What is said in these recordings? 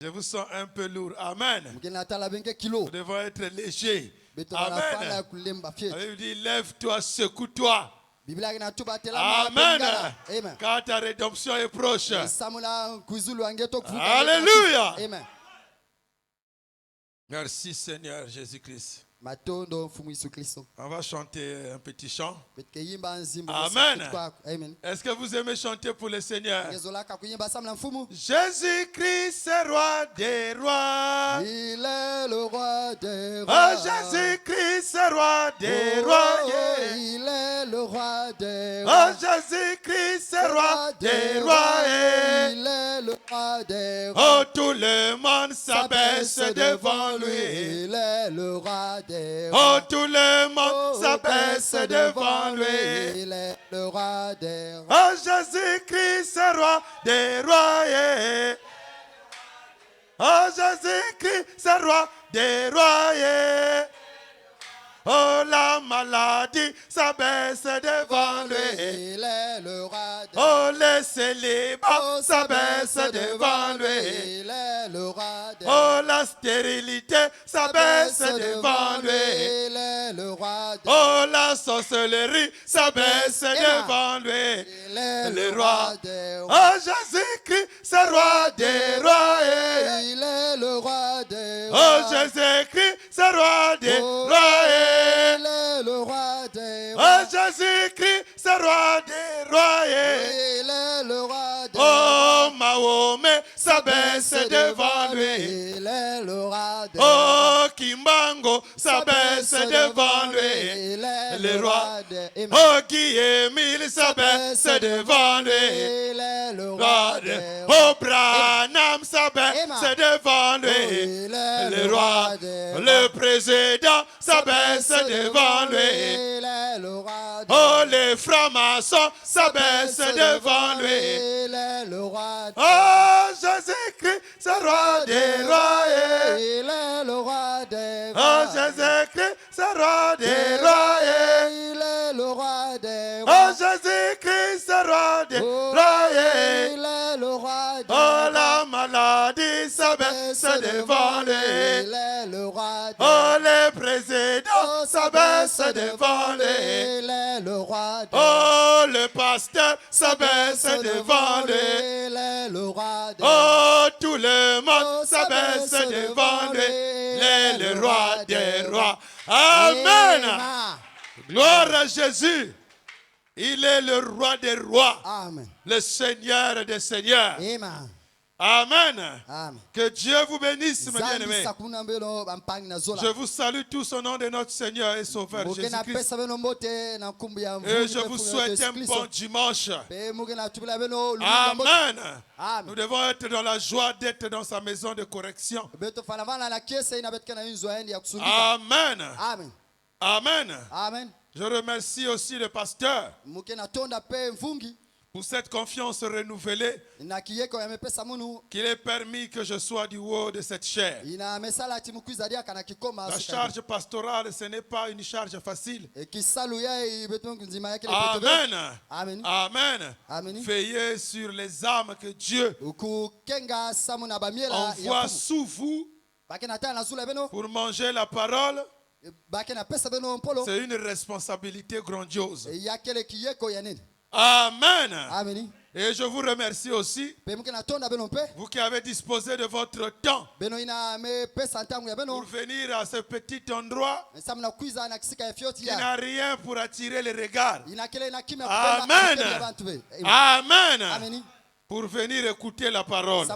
Je vous sens un peu lourd. Amen. Nous devons être légers. Amen. Vous dit, lève-toi, secoue-toi. Amen. Car ta rédemption est proche. Alléluia. Amen. Merci Seigneur Jésus-Christ. On va chanter un petit chant. Amen. Est-ce que vous aimez chanter pour le Seigneur? Jésus-Christ est roi des rois. Il est le roi des rois. Oh, Jésus-Christ est roi des rois. Yeah. Il est le roi des Oh, rois. Jésus-Christ est roi des rois. Yeah. Il est le roi des rois. Oh, tout le monde s'abaisse devant lui. Il est le roi des Oh, rois. tout le monde s'abaisse devant lui. Il est le roi des rois. Oh, Jésus-Christ est roi des rois. Yeah. Oh, Jésus-Christ est roi des rois. Yeah. Oh, la maladie s'abaisse devant lui. Il est le roi des Oh, rois. les célibats s'abaissent devant lui. Il est le roi des rois. Oh, la stérilité s'abaisse devant lui. Il est le roi des Oh, la sorcellerie s'abaisse devant lui. Il est Le le roi. roi des rois. Oh, Jésus-Christ, c'est roi des rois. Il est le roi des Oh, rois. Jésus-Christ, c'est roi des Oh, rois. il est le roi des Oh, rois. Jésus-Christ, c'est roi des rois. Il est le roi des Oh, rois. Mahomet s'abaisse devant lui. Il est le roi des rois. Oh, Kimbango s'abaisse devant lui. Il est Le le roi. roi des Amen. Oh, Guillemil s'abaisse devant lui. Il est le roi Roi des de- rois. Oh, Branham s'abaisse Amen. devant Oh, lui. il est Le roi, des rois. le président s'abaisse devant lui. Il est le roi des Oh, les francs-maçons s'abaissent devant lui. Il est le roi des Oh, Jésus-Christ, c'est roi des rois. Il est le roi des Oh, rois. Jésus-Christ, c'est roi des rois. Il est le roi des Oh, rois. Jésus-Christ, c'est roi des Oh, rois. il est le roi des Oh, rois. la maladie s'abaisse devant lui. Il est le roi des Oh, les présidents s'abaissent devant lui. Il est le roi des Oh, le pasteur s'abaisse devant lui. Il est le roi des Oh, tout le monde s'abaisse devant lui. Il est le roi des rois. Amen. Gloire à Jésus. Il est le roi des rois. Amen. Le Seigneur des seigneurs. Amen. Amen. Amen. Que Dieu vous bénisse, mes bien-aimés. Je Je vous salue tous au nom de notre Seigneur et Sauveur Jésus-Christ. Et je vous souhaite un bon dimanche. Amen. Nous devons être dans la joie d'être dans sa maison de correction. Amen. Amen. Amen. Amen. Je remercie aussi le pasteur pour cette confiance renouvelée qu'il ait permis que je sois du haut de cette chair. La charge pastorale, ce n'est pas une charge facile. Amen. Amen. Amen. Amen. Veillez sur les âmes que Dieu envoie sous vous pour manger la parole. C'est une responsabilité grandiose. Amen. Amen. Et je vous remercie aussi, vous qui avez disposé de votre temps pour venir à ce petit endroit qui n'a rien pour attirer les regards. Amen. Amen. Amen. Pour venir écouter la parole.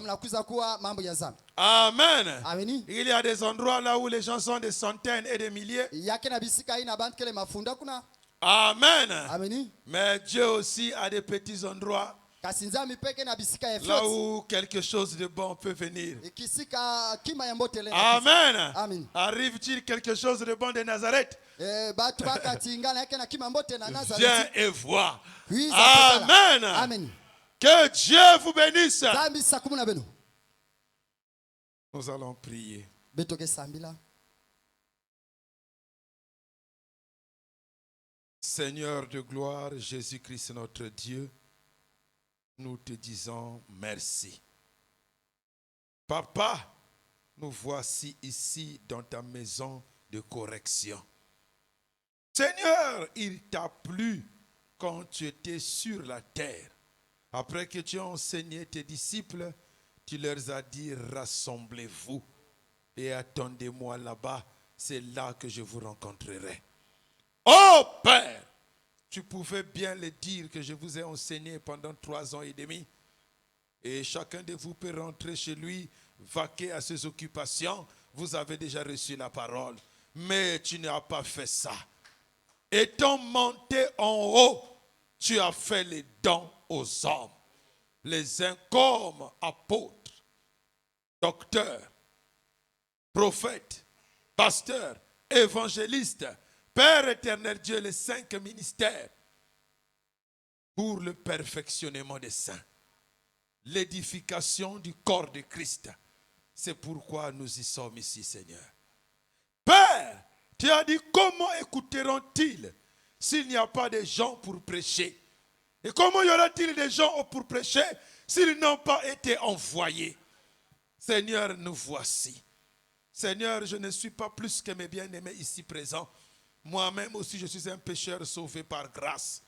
Amen. Amen. Il y a des endroits là où les gens sont des centaines et des milliers. Amen. Amen. Mais Dieu aussi a des petits endroits là où quelque chose de bon peut venir. Amen. Amen. Arrive-t-il quelque chose de bon de Nazareth? Viens et vois. Amen. Amen. Que Dieu vous bénisse. Nous allons prier. Seigneur de gloire, Jésus-Christ notre Dieu, nous te disons merci. Papa, nous voici ici dans ta maison de correction. Seigneur, il t'a plu quand tu étais sur la terre. Après que tu as enseigné tes disciples, tu leur as dit, rassemblez-vous et attendez-moi là-bas. C'est là que je vous rencontrerai. Oh Père, tu pouvais bien le dire que je vous ai enseigné pendant 3 ans et demi. Et chacun de vous peut rentrer chez lui, vaquer à ses occupations. Vous avez déjà reçu la parole. Mais tu n'as pas fait ça. Étant monté en haut, tu as fait les dons aux hommes. Les uns comme apôtres, docteurs, prophètes, pasteurs, évangélistes, Père éternel Dieu, les 5 ministères pour le perfectionnement des saints, l'édification du corps de Christ. C'est pourquoi nous y sommes ici, Seigneur. Père, tu as dit, comment écouteront-ils s'il n'y a pas de gens pour prêcher? Et comment y aura-t-il des gens pour prêcher s'ils n'ont pas été envoyés? Seigneur, nous voici. Seigneur, je ne suis pas plus que mes bien-aimés ici présents. Moi-même aussi, je suis un pécheur sauvé par grâce.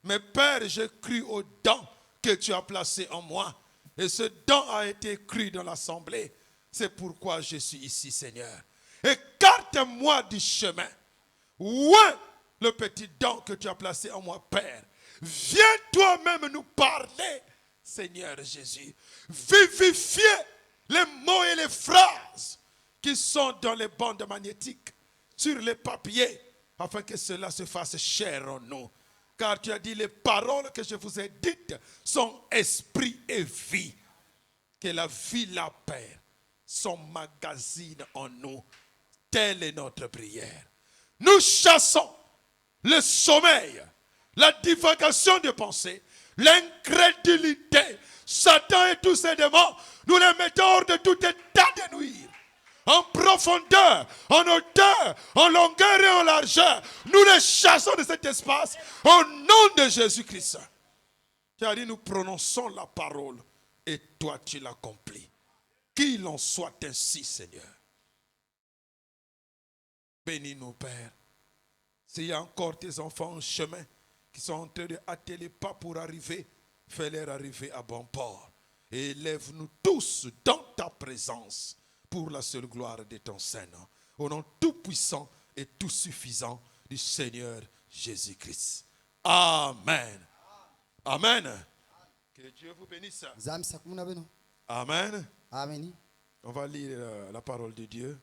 Mais Père, j'ai cru au don que tu as placé en moi. Et ce don a été cru dans l'assemblée. C'est pourquoi je suis ici, Seigneur. Écarte-moi du chemin. Ouin le petit don que tu as placé en moi, Père. Viens toi-même nous parler, Seigneur Jésus. Vivifier les mots et les phrases qui sont dans les bandes magnétiques, sur les papiers, afin que cela se fasse chair en nous. Car tu as dit, les paroles que je vous ai dites sont esprit et vie. Que la vie, la paix, s'emmagasine en nous. Telle est notre prière. Nous chassons le sommeil, la divagation des pensées, l'incrédulité, Satan et tous ses démons. Nous les mettons hors de tout état de nuire. En profondeur, en hauteur, en longueur et en largeur. Nous les chassons de cet espace au nom de Jésus-Christ. Tu as dit, nous prononçons la parole et toi tu l'accomplis. Qu'il en soit ainsi, Seigneur. Bénis-nous, Père. S'il y a encore tes enfants en chemin qui sont en train de hâter les pas pour arriver, fais-les arriver à bon port. Et élève-nous tous dans ta présence pour la seule gloire de ton Saint-Nom. Au nom tout puissant et tout suffisant du Seigneur Jésus-Christ. Amen. Amen. Que Dieu vous bénisse. Amen. Amen. On va lire la parole de Dieu.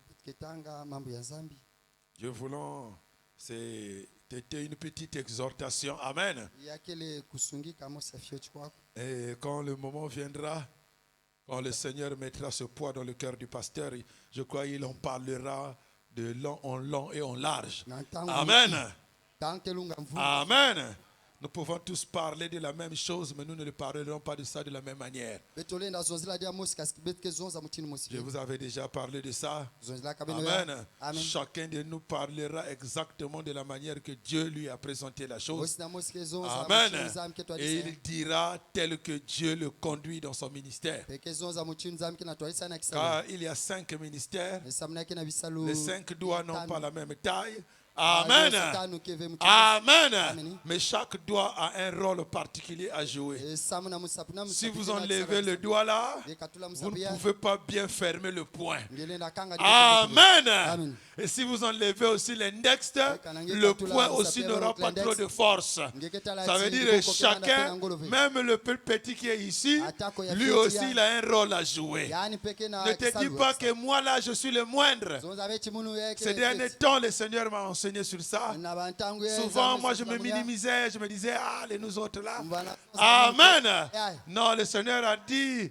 Dieu voulant, c'était une petite exhortation. Amen. Et quand le moment viendra, quand le Seigneur mettra ce poids dans le cœur du pasteur, je crois qu'il en parlera de long en long et en large. Amen. Amen. Nous pouvons tous parler de la même chose, mais nous ne parlerons pas de ça de la même manière. Je vous avais déjà parlé de ça. Amen. Chacun de nous parlera exactement de la manière que Dieu lui a présenté la chose. Amen. Et il dira tel que Dieu le conduit dans son ministère. Car il y a 5 ministères. Les 5 doigts n'ont pas la même taille. Amen. Amen. Mais chaque doigt a un rôle particulier à jouer. Si vous enlevez le doigt là, vous ne pouvez pas bien fermer le poing. Amen. Et si vous enlevez aussi l'index, le poing aussi n'aura pas trop de force. Ça veut dire que chacun, même le petit qui est ici, lui aussi il a un rôle à jouer. Ne te dis pas que moi là je suis le moindre. Ces derniers temps, le Seigneur m'a enseigné sur ça. Souvent moi je me minimisais, je me disais, les nous autres là. Amen. Non, le Seigneur a dit,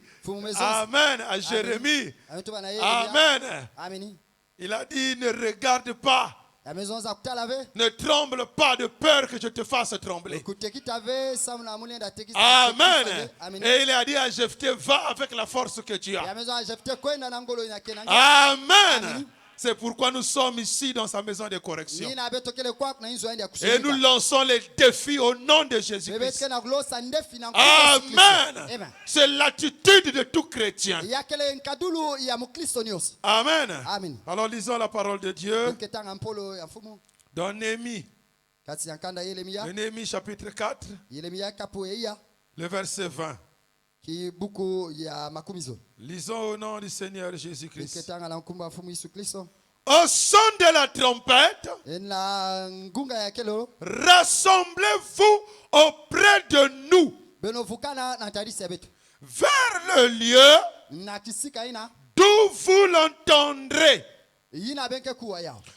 amen à Jérémie. Amen. Il a dit, ne regarde pas. Ne tremble pas de peur que je te fasse trembler. Amen. Et il a dit à Jephthé, va avec la force que tu as. Amen. C'est pourquoi nous sommes ici dans sa maison de correction. Et nous lançons les défis au nom de Jésus-Christ. Amen. C'est l'attitude de tout chrétien. Amen. Alors lisons la parole de Dieu dans Néhémie. Néhémie chapitre 4, le verset 20. Lisons au nom du Seigneur Jésus-Christ. Au son de la trompette, rassemblez-vous auprès de nous vers le lieu d'où vous l'entendrez.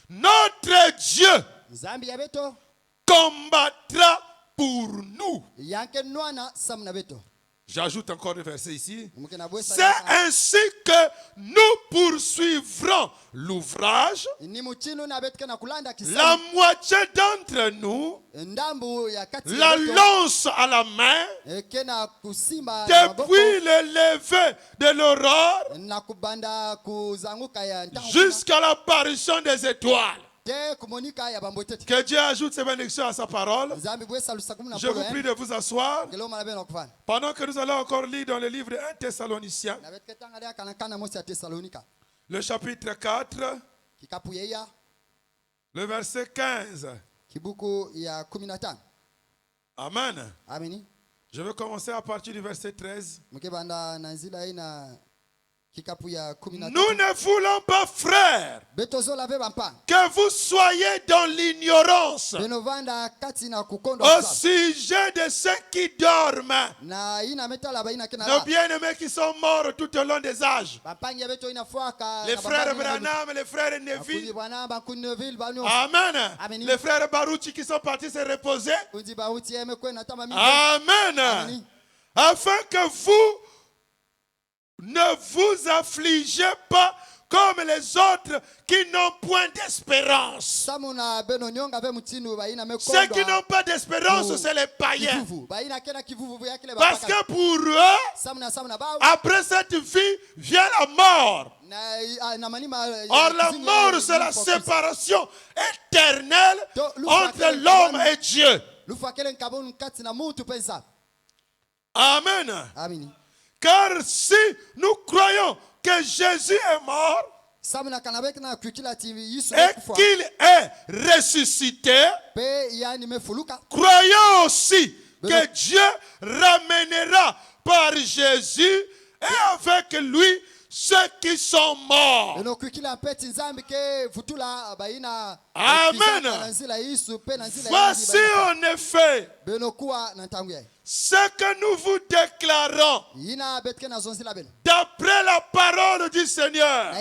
Notre Dieu combattra pour nous. J'ajoute encore le verset ici. C'est ainsi que nous poursuivrons l'ouvrage. La moitié d'entre nous, la lance à la main, depuis le lever de l'aurore jusqu'à l'apparition des étoiles. Que Dieu ajoute ses bénédictions à sa parole. Je vous prie de vous asseoir pendant que nous allons encore lire dans le livre de 1 Thessaloniciens, le chapitre 4, le verset 15. Amen. Je vais commencer à partir du verset 13. Nous ne voulons pas, frères, que vous soyez dans l'ignorance au sujet de ceux qui dorment, nos bien-aimés qui sont morts tout au long des âges, les frères Branham, les frères Neville, amen, les frères Baruchi qui sont partis se reposer, amen, afin que vous ne vous affligez pas comme les autres qui n'ont point d'espérance. Ceux qui n'ont pas d'espérance, c'est les païens. Parce que pour eux, après cette vie, vient la mort. Or, la mort, c'est la séparation éternelle entre l'homme et Dieu. Amen. Car si nous croyons que Jésus est mort et qu'il est ressuscité, croyons aussi que Dieu ramènera par Jésus et avec lui ceux qui sont morts. Amen. Voici en effet ce que nous vous déclarons d'après la parole du Seigneur.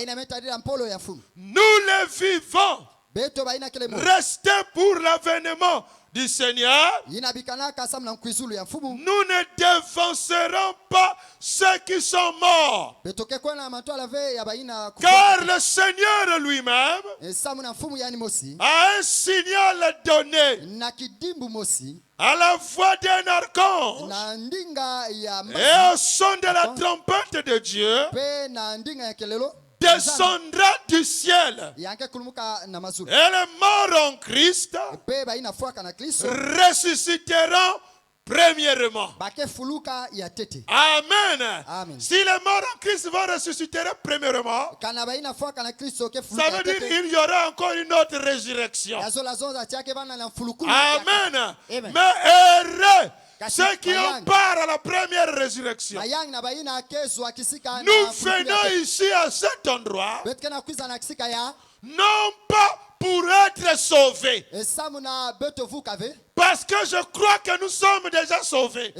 Nous les vivons. Restez pour l'avènement du Seigneur. Nous ne dévancerons pas ceux qui sont morts. Car le Seigneur lui-même a un signal donné à la voix d'un archange et au son de la trompette de Dieu descendra du ciel. Et les morts en Christ ressusciteront premièrement. Amen. Si les morts en Christ vont ressusciter premièrement, ça veut dire qu'il y aura encore une autre résurrection. Amen. Mais heureux ceux qui ont part à la première résurrection. Nous venons ici à cet endroit non pas pour être sauvés, parce que je crois que nous sommes déjà sauvés.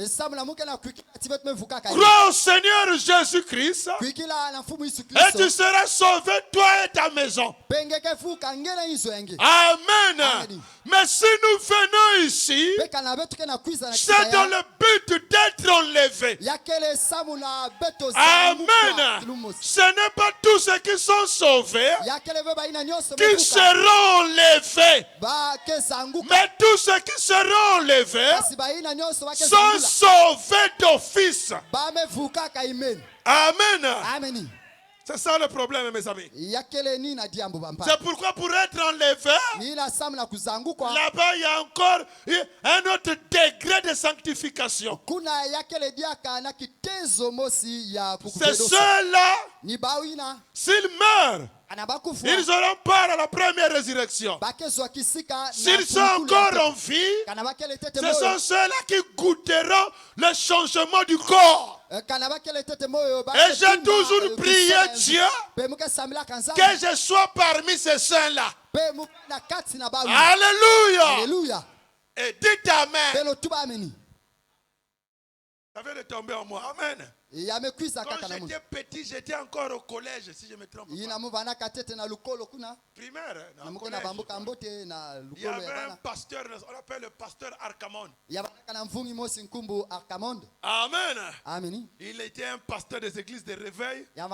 Crois au Seigneur Jésus-Christ et tu seras sauvé, toi et ta maison. Amen. Mais si nous venons ici, c'est dans le but d'être enlevés. Amen. Ce n'est pas tous ceux qui sont sauvés qui seront enlevés. Mais tous ceux qui seront enlevés sont sauvés d'office. Amen. C'est ça le problème, mes amis. C'est pourquoi pour être enlevé, là-bas il y a encore un autre degré de sanctification. C'est ceux-là, s'ils meurent, ils auront part à la première résurrection. S'ils sont encore en vie, ce sont ceux-là qui goûteront le changement du corps. Et j'ai toujours prié Dieu que je sois parmi ces saints-là. Alléluia. Et dites Amen. Ça vient de tomber en moi. Amen. Quand j'étais petit, j'étais encore au collège, si je me trompe pas. Primaire, dans le collège. Il y avait un pasteur, on l'appelle le pasteur Arcamon. Amen. Il était un pasteur des églises de réveil. À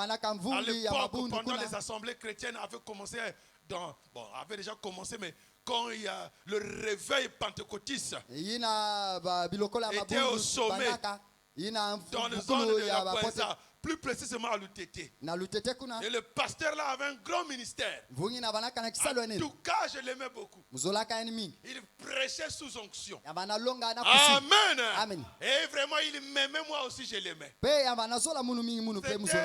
l'époque, pendant les assemblées chrétiennes avaient commencé, avait déjà commencé, mais quand il y a le réveil pentecôtiste, était au sommet. Dans les zones de la Poinza, plus précisément à l'UTT. Et le pasteur là avait un grand ministère. En tout cas, je l'aimais beaucoup. Il prêchait sous onction. Amen. Et vraiment, il m'aimait, moi aussi je l'aimais. C'était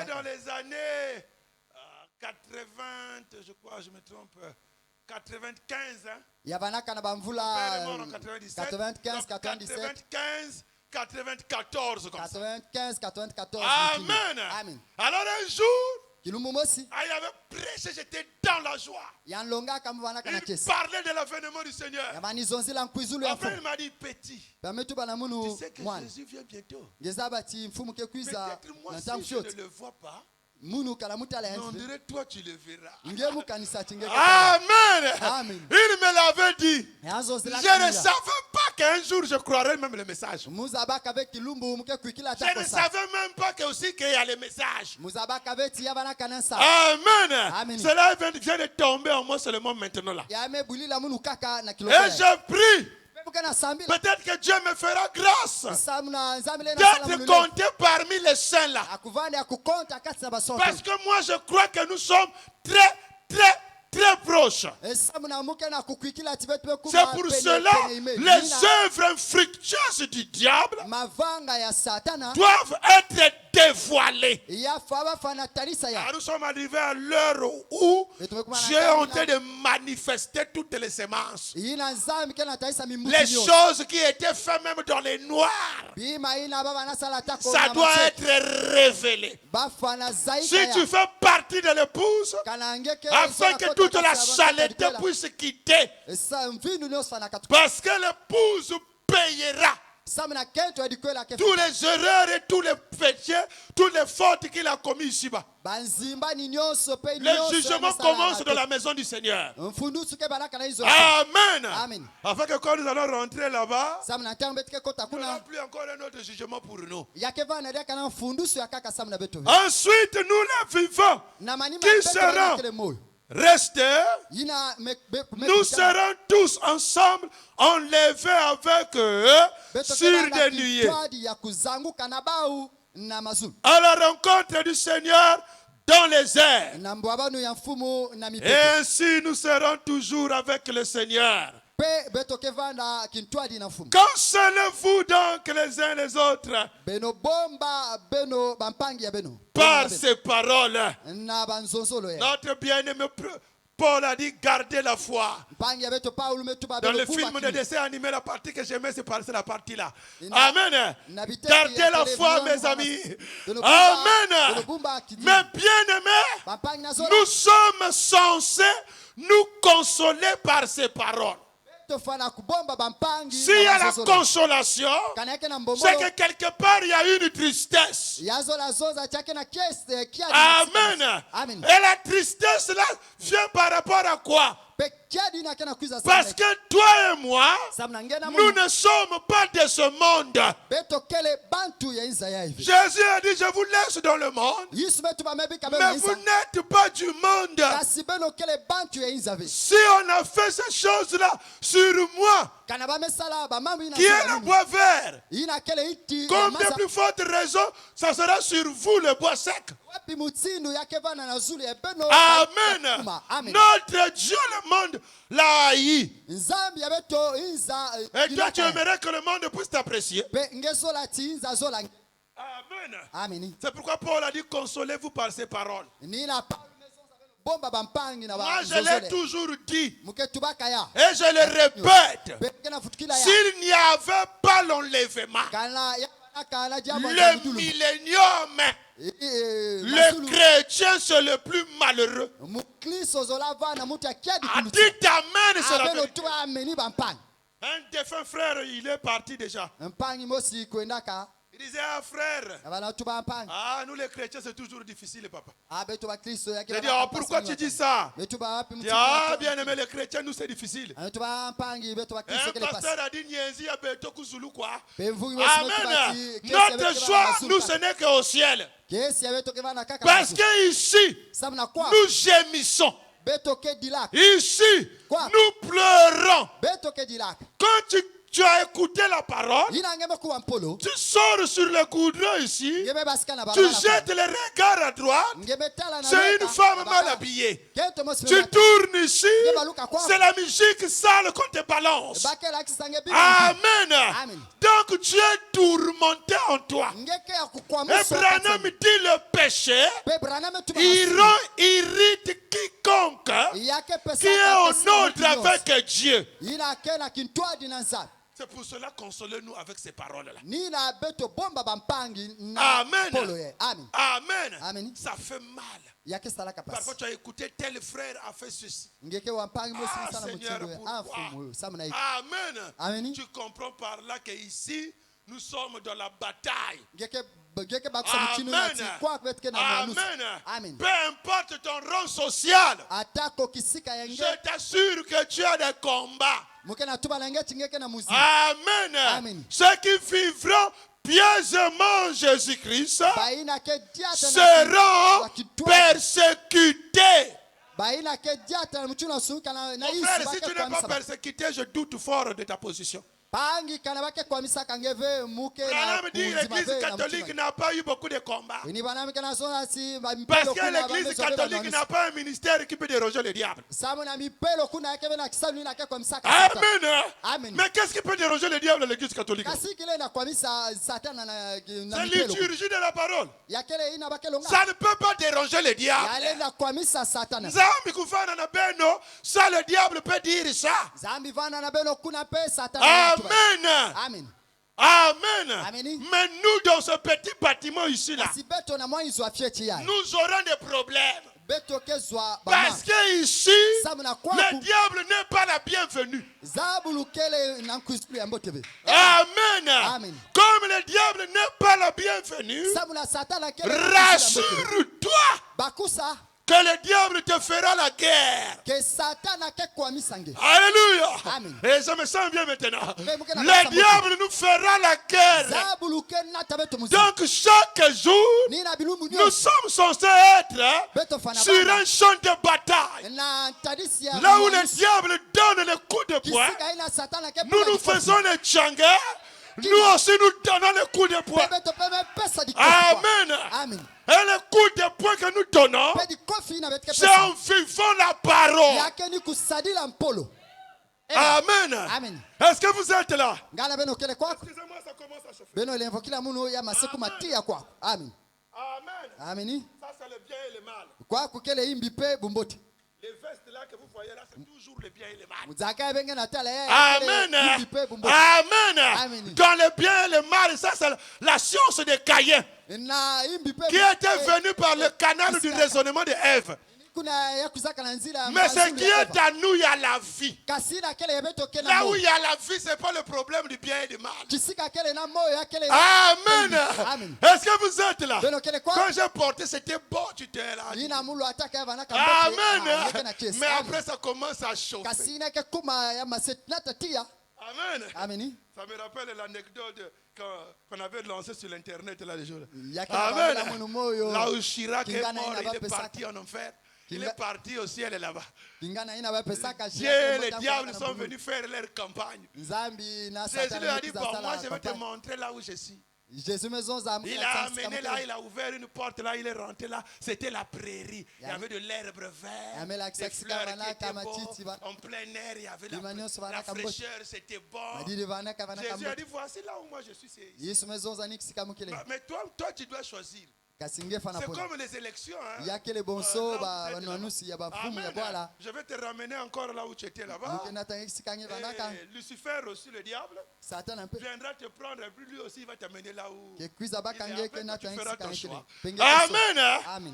dans les années 80, je crois, je me trompe. 95, hein? 94 comme 94. Amen. Alors un jour, il avait prêché, j'étais dans la joie. Il parlait de l'avènement du Seigneur. Après il m'a dit, petit, tu sais que Jésus vient bientôt. Peut-être moi si je ne le vois pas, on dirait toi tu le verras. Amen. Il me l'avait dit. Je ne savais pas qu'un jour je croirais même le message. Je ne savais même pas qu'il y a le message. Amen. Cela vient de tomber en moi seulement maintenant là. Et je prie. Peut-être que Dieu me fera grâce d'être compté parmi les saints là. Parce que moi je crois que nous sommes très proches. C'est pour cela les œuvres infructueuses du diable doivent être dévoilées. Alors nous sommes arrivés à l'heure où Dieu est en train de manifester toutes les semences. Les choses qui étaient faites même dans les noirs, ça doit être révélé. Si tu fais partie de l'épouse, afin que toute la saleté puisse quitter, parce que l'épouse payera tous les erreurs et tous les péchés, toutes les fautes qu'il a commis ici-bas. Le jugement commence dans la maison du Seigneur. Amen. Afin que quand nous allons rentrer là-bas, il n'y aura plus encore un autre jugement pour nous. Ensuite, nous les vivants qui seront restés, nous serons tous ensemble enlevés avec eux sur des nuées à la rencontre du Seigneur dans les airs. Et ainsi nous serons toujours avec le Seigneur. Consolez-vous donc les uns les autres par ces paroles. Notre bien-aimé Paul a dit gardez la foi. Dans le film de dessin animé, la partie que j'aimais, c'est la partie-là. Amen. Gardez la foi, mes amis. Amen. Mes bien-aimés, nous sommes censés nous consoler par ces paroles. S'il y a la consolation, c'est que quelque part il y a une tristesse. Amen. Et la tristesse là vient par rapport à quoi? Parce que toi et moi, nous ne sommes pas de ce monde. Jésus a dit, je vous laisse dans le monde, mais vous n'êtes pas du monde. Si on a fait ces choses-là sur moi, qui est le bois vert, combien plus forte raison, ça sera sur vous le bois sec. Amen. Notre Dieu, le monde l'a haï. Et toi, tu aimerais que le monde puisse t'apprécier. Amen. C'est pourquoi Paul a dit, consolez-vous par ces paroles. Moi, je l'ai toujours dit. Et je le répète. S'il n'y avait pas l'enlèvement, le millénium, le chrétien, c'est le plus malheureux. Dites amen, c'est la vérité. Un défunt frère, il est parti déjà. Il disait, ah frère, nous les chrétiens c'est toujours difficile, papa. Il dit, oh, pourquoi tu dis ça? Il dit, ah bien aimé, les chrétiens, nous c'est difficile. Un pasteur a dit, Nienzi, quoi. Amen. Notre choix, nous ce n'est qu'au ciel. Parce que ici, nous gémissons. Ici, nous pleurons. Quand tu as écouté la parole, tu sors sur le goudron ici, tu jettes les regards à droite, c'est une femme mal habillée. Tu tournes ici, c'est la musique sale qu'on te balance. Amen. Donc tu es tourmenté en toi. Et Branham dit le péché irrite quiconque qui est en ordre avec Dieu. C'est pour cela consolez-nous avec ces paroles-là. Amen. Amen. Ça fait mal. Parfois tu as écouté tel frère a fait ceci. Ah Seigneur, pourquoi? Amen. Tu comprends par là qu'ici, nous sommes dans la bataille. Amen. Peu importe ton rang social, je t'assure que tu as des combats. Amen. Ceux qui vivront pieusement Jésus-Christ seront persécutés. Mon frère, si tu n'es pas persécuté, je doute fort de ta position. Branham dit que l'église catholique n'a pas eu beaucoup de combats. Parce que l'église catholique n'a pas un ministère qui peut déroger le diable. Amen. Mais qu'est-ce qui peut déroger le diable à l'église catholique? C'est liturgie de la parole. Ça ne peut pas déranger le diable. Ça, le diable peut dire ça. Amen. Mais nous, dans ce petit bâtiment ici-là, nous aurons des problèmes. Parce que ici, le diable n'est pas la bienvenue. Amen. Comme le diable n'est pas la bienvenue, rassure-toi que le diable te fera la guerre. Alléluia. Et je me sens bien maintenant. Le diable nous fera la guerre. Donc chaque jour, nous sommes censés être sur un champ de bataille. Là où le diable donne les coups de poing, nous faisons les tchanga. Nous aussi nous donnons les coups de poing. Amen. Et le coup de poing que nous donnons, c'est en vivant la parole. Amen. Est-ce que vous êtes là? Excusez-moi, ça commence à chauffer. Amen. Ça, c'est le bien et le mal. Les vestes là que vous voyez là, c'est toujours le bien et le mal. Amen. Dans le bien et le mal, ça c'est la science de Caïn qui était venue par le canal du raisonnement de Ève. Mais ce qui est à nous, il y a la vie. Là où il y a la vie, ce n'est pas le problème du bien et du mal. Amen. Est-ce que vous êtes là? Quand j'ai porté, c'était beau, tu t'es là. Amen. Mais après, ça commence à chauffer. Amen. Ça me rappelle l'anecdote qu'on avait lancée sur l'internet là les jours. Amen. Là où Chirac est mort, il est parti en enfer. Il est parti au ciel là-bas. Dieu et les diables sont venus faire leur campagne. Jésus lui a dit, bon, moi je vais te montrer là où je suis. Il a amené là, il a ouvert une porte là, il est rentré là. C'était la prairie. Il y avait de l'herbe verte, des fleurs qui étaient beaux. En plein air, il y avait la fraîcheur, c'était bon. Jésus a dit, voici là où moi je suis, c'est ici. Mais toi, tu dois choisir. C'est comme les élections. Hein? Je vais te ramener encore là où tu étais là-bas. Lucifer aussi, le diable, viendra te prendre. Et puis lui aussi, il va t'amener là où tu feras ton choix. Amen.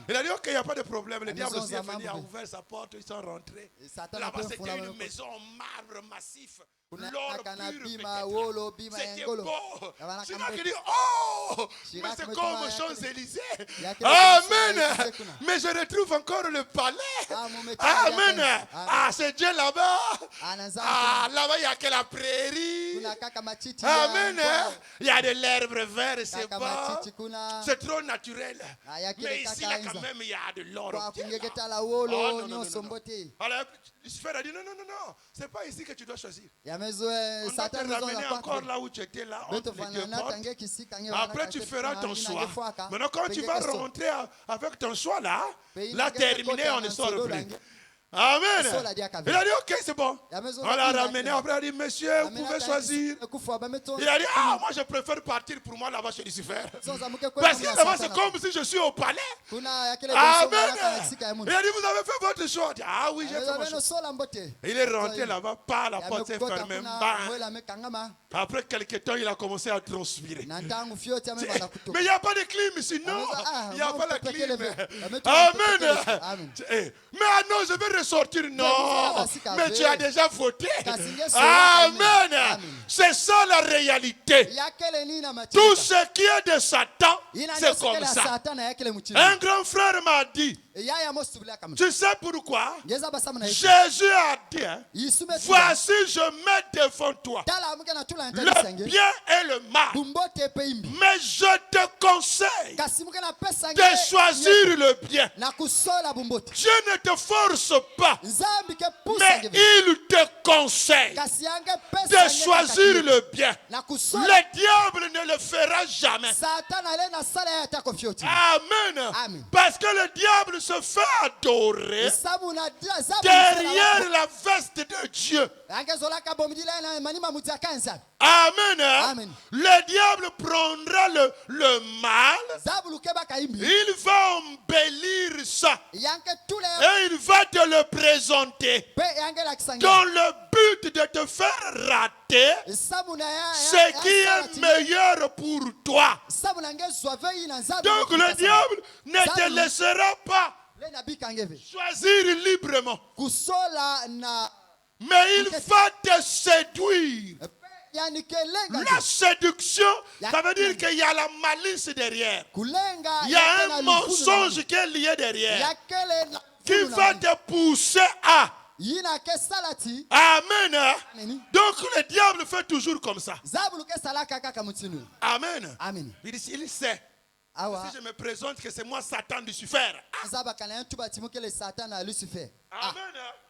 Il a dit, ok, il n'y a pas de problème. Le diable aussi est venu, a ouvert sa porte, ils sont rentrés. Là-bas, c'était une maison en marbre massif. L'or pur, c'était beau. C'est là qu'il dit, oh, mais c'est comme aux Champs-Élysées. Amen. Mais je retrouve encore le palais. Amen. C'est Dieu là-bas. Là-bas, il n'y a que la prairie. Amen. Il y a de l'herbe verte, c'est bon. C'est trop naturel. Mais ici, là, quand même, il y a de l'or. Oh, non. Alors, Lucifer a dit, non. C'est pas ici que tu dois choisir. On va te ramener encore là où tu étais là, entre les deux portes. Après, tu feras ton choix. Maintenant, quand tu vas rentrer avec ton choix là, terminé, on ne sort plus. Amen. Il a dit, ok, c'est bon. On l'a ramené. Après, il a dit, monsieur, vous pouvez choisir. Il a dit, moi, je préfère partir pour moi là-bas chez Lucifer. Parce que là-bas, c'est comme si je suis au palais. Amen. Il a dit, vous avez fait votre choix. Ah oui, j'ai fait mon choix. Il est rentré là-bas, par la porte s'est fermée. Après quelques temps, il a commencé à transpirer. Mais il n'y a pas de clim ici, non. Il n'y a pas de clim. Amen. Mais non, je vais ressortir. Non. Mais tu as déjà voté. Amen. C'est ça la réalité. Tout ce qui est de Satan, c'est comme ça. Un grand frère m'a dit, tu sais pourquoi? Jésus a dit, voici je mets devant toi le bien et le mal. Mais je te conseille de choisir le bien. Dieu ne te force pas, mais il te conseille de choisir le bien. Le diable ne le fera jamais. Amen. Parce que le diable se fait adorer derrière la veste de Dieu. Amen. Le diable prendra le mal, il va embellir ça et il va te le présenter dans le but de te faire rater ce qui est meilleur pour toi. Donc le diable ne te laissera pas choisir librement, mais il va te séduire. La séduction, ça veut dire qu'il y a la malice derrière. Il y a un mensonge qui est lié derrière, qui va te pousser à. Amen. Donc le diable fait toujours comme ça. Amen. Il sait. Si je me présente que c'est moi Satan Lucifer.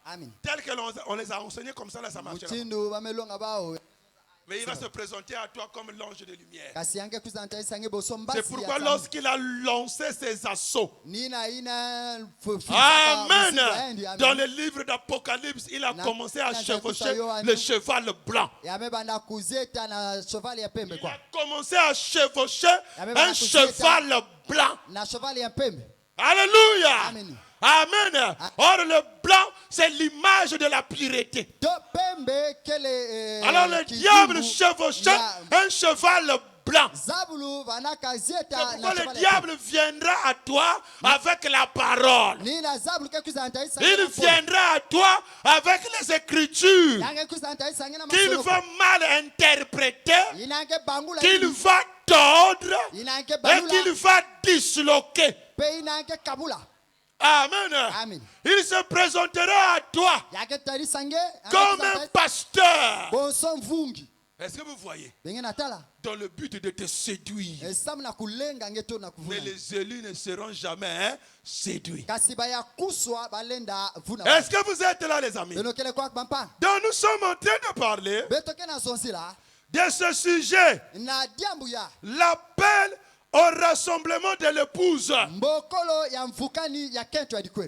Amen. Tel que on les a enseignés comme ça, là, ça marche. Mais il va se présenter à toi comme l'ange de lumière. C'est pourquoi lorsqu'il a lancé ses assauts, amen, dans le livre d'Apocalypse, il a commencé à chevaucher le cheval blanc. Il a commencé à chevaucher un cheval blanc. Alléluia. Amen. Or le blanc, c'est l'image de la pureté. Alors le diable chevauchait un cheval blanc. C'est pourquoi le diable viendra à toi avec la parole. Il viendra à toi avec les écritures qu'il va mal interpréter, qu'il va tordre et qu'il va disloquer. Amen. Il se présentera à toi comme un pasteur. Est-ce que vous voyez? Dans le but de te séduire. Mais les élus ne seront jamais séduits. Est-ce que vous êtes là, les amis? Donc nous sommes en train de parler de ce sujet. L'appel au rassemblement de l'épouse.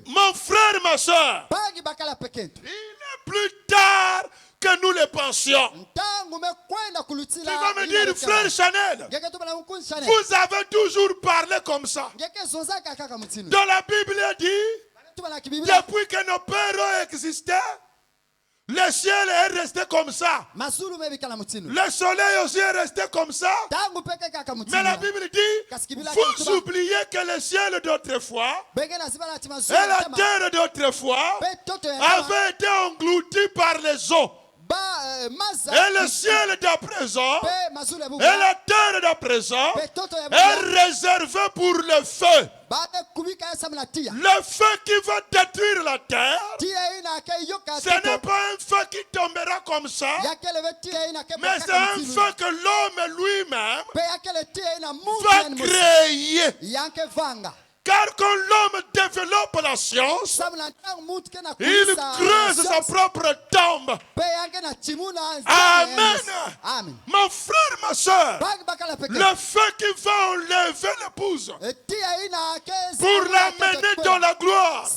Mon frère, ma soeur, il est plus tard que nous le pensions. Tu vas me dire, frère Chanel, vous avez toujours parlé comme ça. Dans la Bible, il dit, depuis que nos pères ont existé, le ciel est resté comme ça. Le soleil aussi est resté comme ça. Mais la Bible dit, vous oubliez que le ciel d'autrefois et la terre d'autrefois avaient été engloutis par les eaux. Et le ciel d'à présent et la terre d'à présent est réservé pour le feu. Le feu qui va détruire la terre, ce n'est pas un feu qui tombera comme ça, mais c'est un feu que l'homme lui-même va créer. Car quand l'homme développe la science, il creuse sa propre tombe. Amen. Mon frère, ma soeur, le feu qui va enlever l'épouse pour l'amener dans la gloire,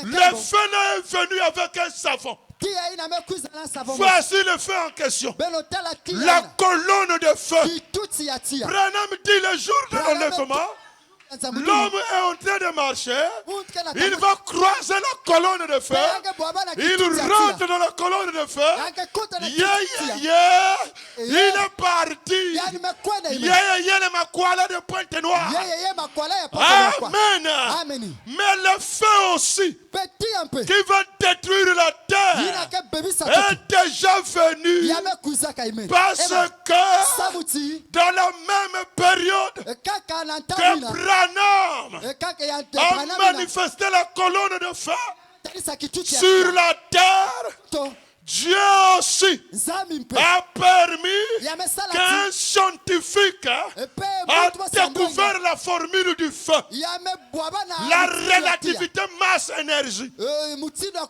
le feu là est venu avec un savon. Voici le feu en question. La colonne de feu. Branham dit le jour de l'enlèvement, l'homme est en train de marcher, il va croiser la colonne de feu, il rentre dans la colonne de feu, il est parti, le makwala de Pointe Noire. Amen. Mais le feu aussi, qui va détruire la terre, est déjà venu, parce que dans la même période que Branham a manifesté la colonne de feu sur la terre, Dieu aussi a permis qu'un scientifique a découvert la formule du feu, la relativité masse-énergie.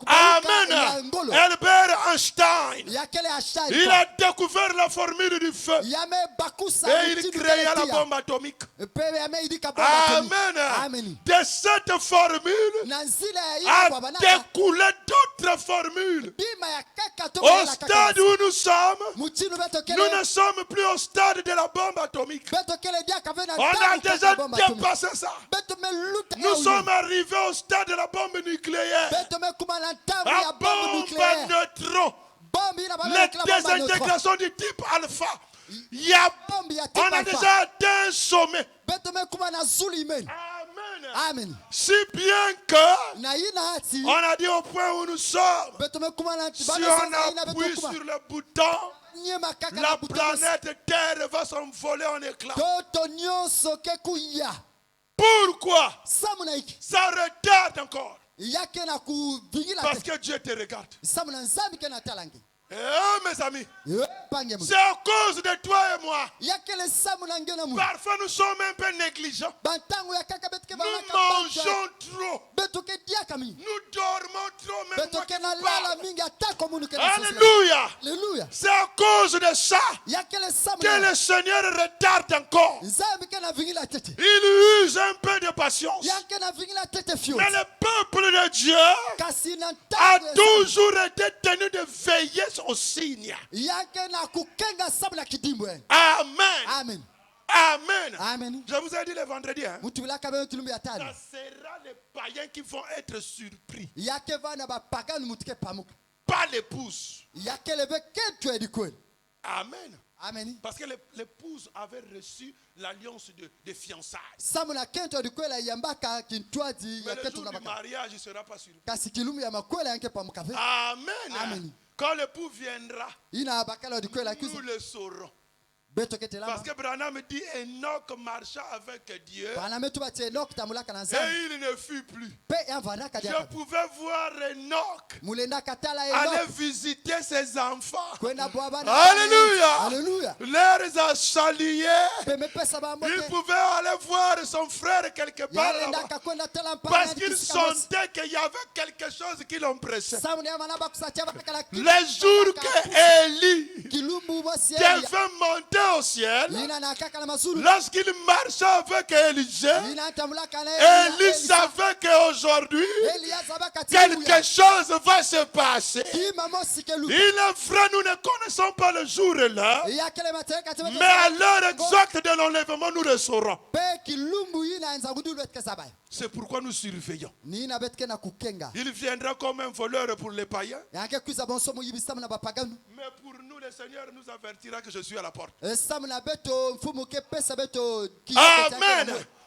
Amen. Albert Einstein, il a découvert la formule du feu et il créa la bombe atomique. Amen. De cette formule a découlé d'autres formules. Au stade où nous sommes, nous ne sommes plus au stade de la bombe atomique. On a déjà dépassé ça. Nous sommes arrivés au stade de la bombe nucléaire. La bombe à neutrons. Les désintégrations du type alpha. On a déjà atteint un sommet. Amen. Si bien que on a dit au point où nous sommes, si on appuie sur le bouton, la planète Terre va s'envoler en éclats. Pourquoi? Ça retarde encore. Parce que Dieu te regarde. Mes amis, c'est à cause de toi et moi. Parfois nous sommes un peu négligents. Nous mangeons trop. Nous dormons trop. Même Alléluia. C'est à cause de ça que le Seigneur retarde encore. Il use un peu de patience. Mais le peuple de Dieu a toujours été tenu de veiller au signe. Amen. Amen. Je vous ai dit le vendredi, ça sera les païens qui vont être surpris. Pas l'épouse. Amen. Amen. Parce que l'épouse avait reçu l'alliance de fiançailles. Mais le jour du mariage, il ne sera pas surpris. Amen. Amen. Quand l'époux viendra, nous le saurons. Parce que Branham dit Enoch marcha avec Dieu et il ne fut plus. Je pouvais voir Enoch aller visiter ses enfants. Alléluia. Les a salués. Il pouvait aller voir son frère quelque part là-bas. Parce qu'il sentait qu'il y avait quelque chose qui l'empressait. Les jours que Élie devait monter au ciel, lorsqu'il marchait avec Élisée, Élie savait qu'aujourd'hui quelque chose va se passer. Il est vrai, nous ne connaissons pas le jour et l'heure, mais à l'heure exacte de l'enlèvement, nous le saurons. C'est pourquoi nous surveillons. Il viendra comme un voleur pour les païens, mais pour nous, le Seigneur nous avertira que je suis à la porte. Amen.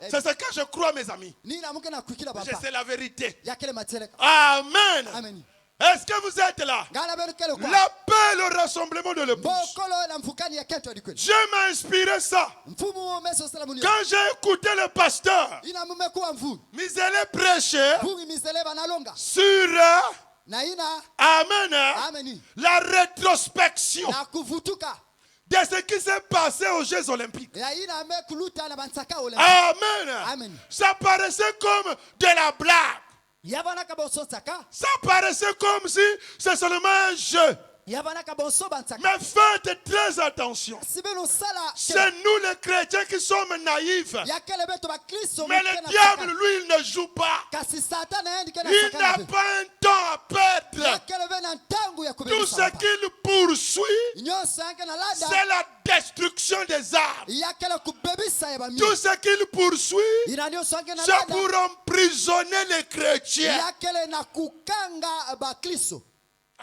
C'est ce que je crois, mes amis. C'est la vérité. Amen. Amen. Est-ce que vous êtes là? L'appel au rassemblement de l'épouse. Dieu m'a inspiré ça. Quand j'ai écouté le pasteur, Misélé prêcher sur Amen, la rétrospection de ce qui s'est passé aux Jeux Olympiques. Amen. Ça paraissait comme de la blague. Ça paraissait comme si c'est seulement un jeu. Mais faites très attention. C'est nous les chrétiens qui sommes naïfs. Mais le diable, lui, il ne joue pas. Il n'a pas un temps à perdre. Tout ce qu'il poursuit, c'est la destruction des arbres. Tout ce qu'il poursuit, c'est pour emprisonner les chrétiens.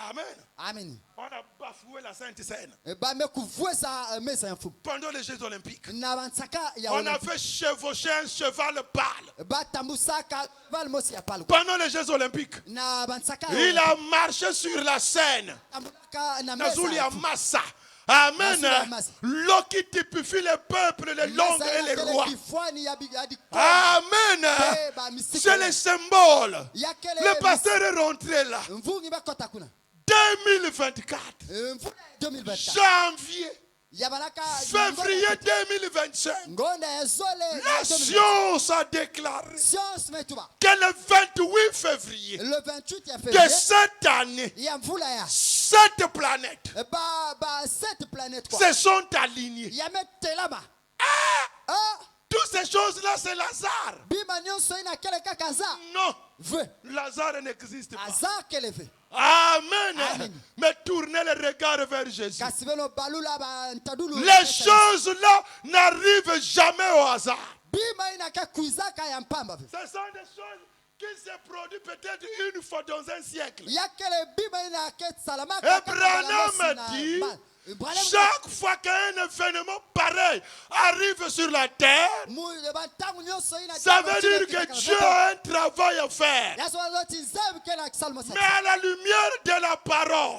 Amen. Amen. On a bafoué la Sainte Seine. Pendant les Jeux Olympiques, on a fait chevaucher un cheval pâle. Pendant les Jeux Olympiques, il a marché sur la Seine. Amen. L'eau qui typifie les peuples, les langues et les rois. Amen. C'est le symbole. Le pasteur est rentré là. 2024. Janvier. Février 2025. La science a déclaré que le 28 février de cette année, 7 planètes se sont alignées. Toutes ces choses-là, c'est Lazare. Non, Lazare n'existe pas. Amen. Mais tournez le regard vers Jésus. Les choses-là n'arrivent jamais au hasard. Ce sont des choses qui se produisent peut-être une fois dans un siècle. Et Branham dit, chaque fois qu'un événement pareil arrive sur la terre, ça veut dire que Dieu a un travail à faire. Mais à la lumière de la parole,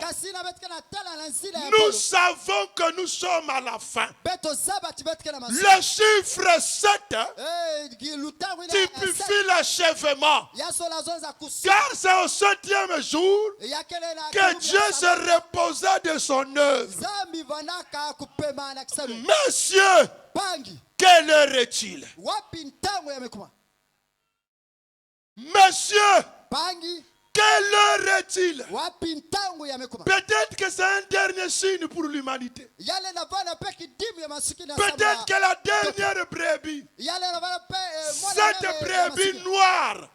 nous savons que nous sommes à la fin. Le chiffre 7 typifie l'achèvement. Car c'est au 7e jour que Dieu se reposa de son œuvre. Monsieur, quelle heure est-il? Monsieur, quelle heure est-il? Peut-être que c'est un dernier signe pour l'humanité. Peut-être que la dernière brebis, cette brebis noire,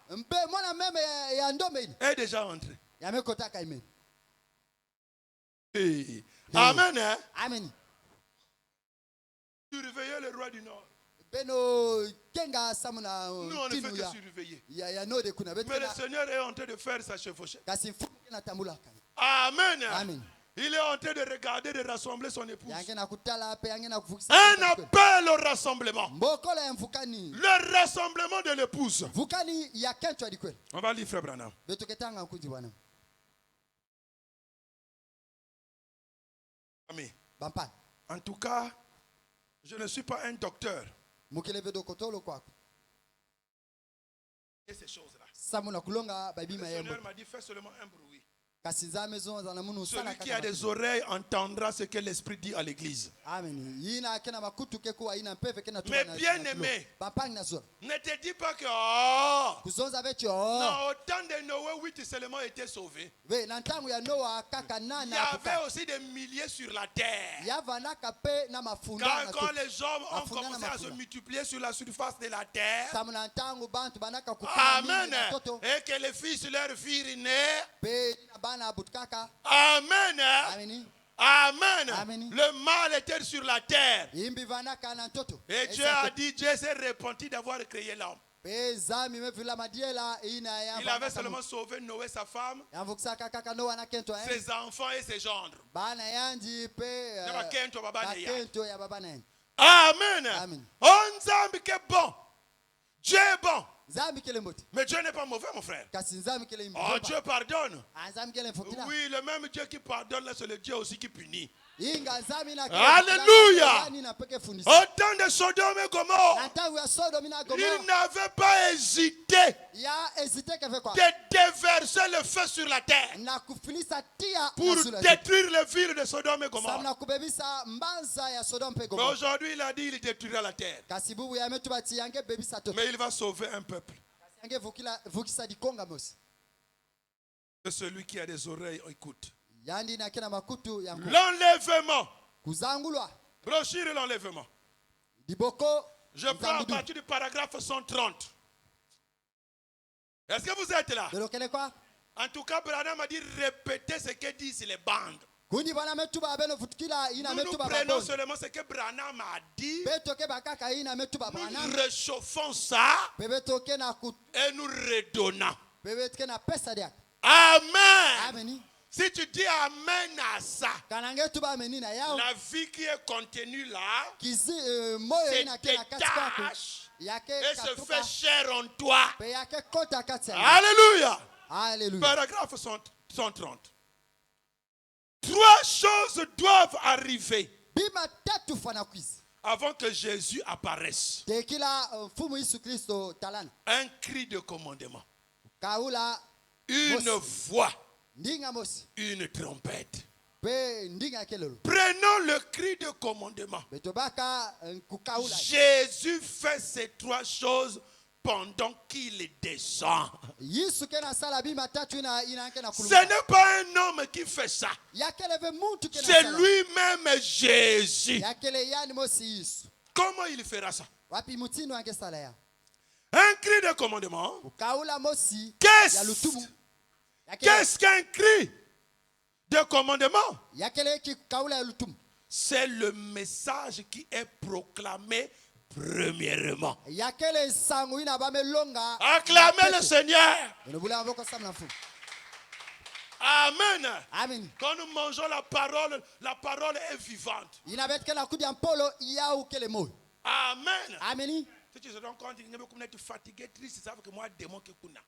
est déjà entrée. Hey. Amen. Hein? Amen. Surveiller le roi du Nord. Nous, on ne fait que surveiller. Mais le Seigneur est en train de faire sa chevauchée. Amen. Amen. Il est en train de regarder, de rassembler son épouse. Un appel au rassemblement. Le rassemblement de l'épouse. On va lire Frère Branham. Ami. En tout cas, je ne suis pas un docteur. Et ces choses-là. Le Seigneur m'a dit, fais seulement un bruit. Celui qui a des oreilles entendra ce que l'Esprit dit à l'église. Mais bien aimé, ne te dis pas que non, au temps de Noé, 8 seulement étaient sauvés. Il y avait aussi des milliers sur la terre. Quand les hommes ont commencé à se multiplier sur la surface de la terre, amen, et que les fils leur firent naître, amen. Amen. Le mal était sur la terre. Et Dieu a dit, Dieu s'est repenti d'avoir créé l'homme. Il avait seulement sauvé Noé, sa femme, ses enfants et ses gendres. Amen. On Nzambi qui est bon. Dieu est bon. Mais Dieu n'est pas mauvais, mon frère. Oh, Dieu pardonne. Oui, le même Dieu qui pardonne, c'est le Dieu aussi qui punit. Alléluia. Au temps de Sodome et Gomorrhe, il n'avait pas hésité de déverser le feu sur la terre pour détruire les villes de Sodome et Gomorrhe. Mais aujourd'hui, il a dit qu'il détruira la terre. Mais il va sauver un peuple. Que celui qui a des oreilles écoute. L'enlèvement. Brochure l'enlèvement. Je prends à partir du paragraphe 130. Est-ce que vous êtes là? En tout cas, Branham m'a dit répétez ce que disent les bandes. Nous prenons seulement ce que Branham a dit. Nous réchauffons ça et nous redonnons. Amen. Si tu dis amen à ça, la vie qui est contenue là se détache et se fait chair en toi. Alléluia. Paragraphe 130. 3 choses doivent arriver avant que Jésus apparaisse. Un cri de commandement. Une voix. Une trompette. Prenons le cri de commandement. Jésus fait ces 3 choses pendant qu'il descend. Ce n'est pas un homme qui fait ça. C'est lui-même Jésus. Comment il fera ça? Un cri de commandement. Qu'est-ce qu'un cri de commandement? C'est le message qui est proclamé premièrement. Acclamez le Seigneur. Amen. Quand nous mangeons la parole est vivante. Amen. Si tu te rends compte, tu es fatigué, triste, ça veut que moi, démon qui kuna.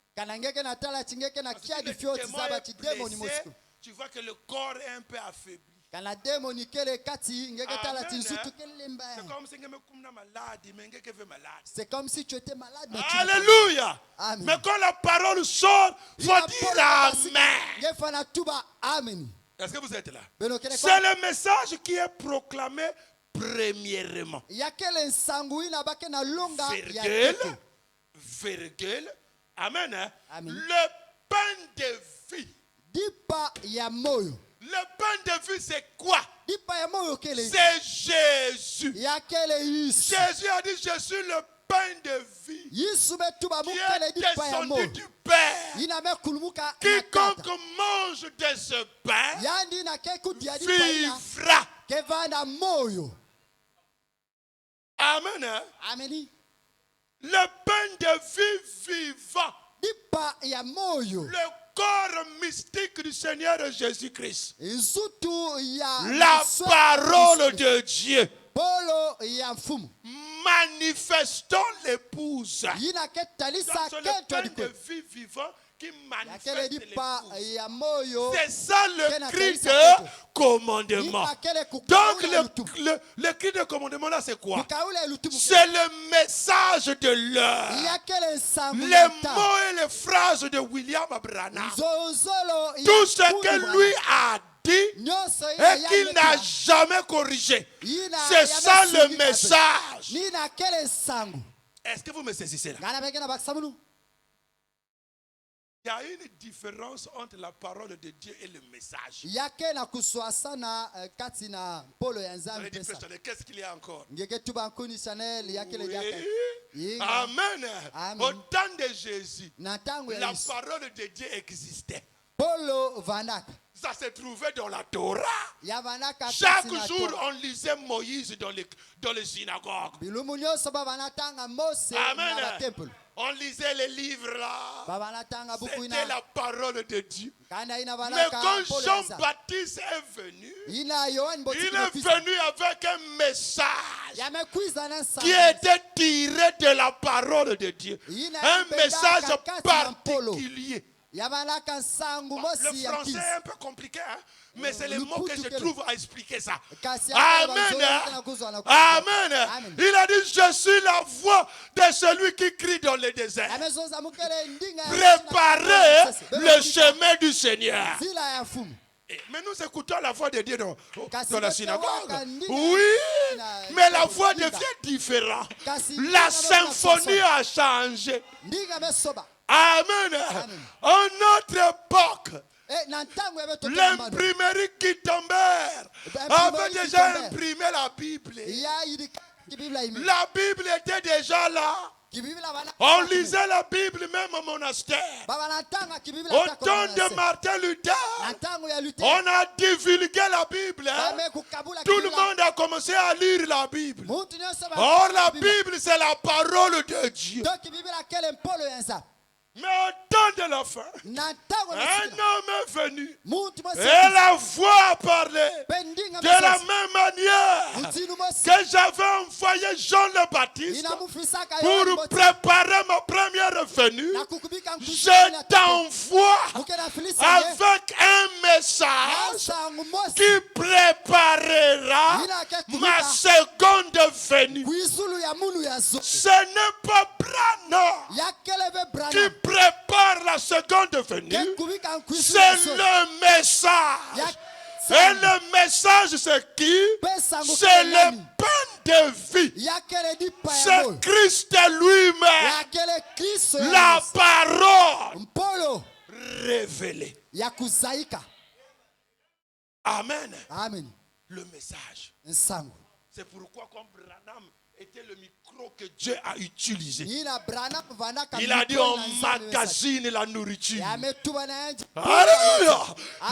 Tu vois que le corps est un peu affaibli. Amen. C'est comme si tu étais malade. Alléluia. Mais quand la parole sort, il faut dire Amen. Est-ce que vous êtes là? C'est le message qui est proclamé premièrement. Virgule. Amen. Le pain de vie. Le pain de vie, c'est quoi? C'est Jésus. Jésus a dit, je suis le pain de vie qui est descendu du Père. Quiconque mange de ce pain vivra. Amen. Le pain de vie vivant. Le corps mystique du Seigneur Jésus-Christ. La parole de Dieu. Manifestons l'épouse. Dans le pain de vie vivant qui manifeste l'épouse. C'est ça le cri de commandement. Donc le cri de commandement là c'est quoi? C'est le message de l'heure. Les mots et les phrases de William Branham. Tout ce que lui a dit et qu'il n'a jamais corrigé. C'est ça le message. Est-ce que vous me saisissez là? Il y a une différence entre la parole de Dieu et le message. Qu'est-ce qu'il y a encore? Oui. Amen. Au temps de Jésus, la parole de Dieu existait. Ça se trouvait dans la Torah. Chaque jour, on lisait Moïse dans les synagogues. Amen. On lisait les livres là. C'était la parole de Dieu. Mais quand Jean-Baptiste est venu, il est venu avec un message qui était tiré de la parole de Dieu. Un message particulier. Bon, le français est un peu compliqué, hein? Mais c'est les mots que je trouve à expliquer ça. Amen. Amen. Il a dit, je suis la voix de celui qui crie dans le désert. Préparez le chemin du Seigneur. Mais nous écoutons la voix de Dieu dans la synagogue. Oui, mais la voix devient différente. La symphonie a changé. Amen. En notre époque, l'imprimerie Gutenberg avait déjà imprimé la Bible. La Bible était déjà là. On lisait la Bible même au monastère. Au temps de Martin Luther, on a divulgué la Bible. Tout le monde a commencé à lire la Bible. Or, la Bible, c'est la parole de Dieu. Mais au temps de la fin, un homme est venu et la voix a parlé de la même manière que j'avais envoyé Jean le Baptiste pour préparer ma première venue. Je t'envoie avec un message qui préparera ma seconde venue. Ce n'est pas Branham qui prépare la seconde venue, c'est le message. Et le message c'est qui? C'est le pain de vie. C'est Christ lui-même. La parole révélée. Amen. Le message. C'est pourquoi comme Branham était le micro que Dieu a utilisé. Il a dit on magasine la nourriture. Alléluia.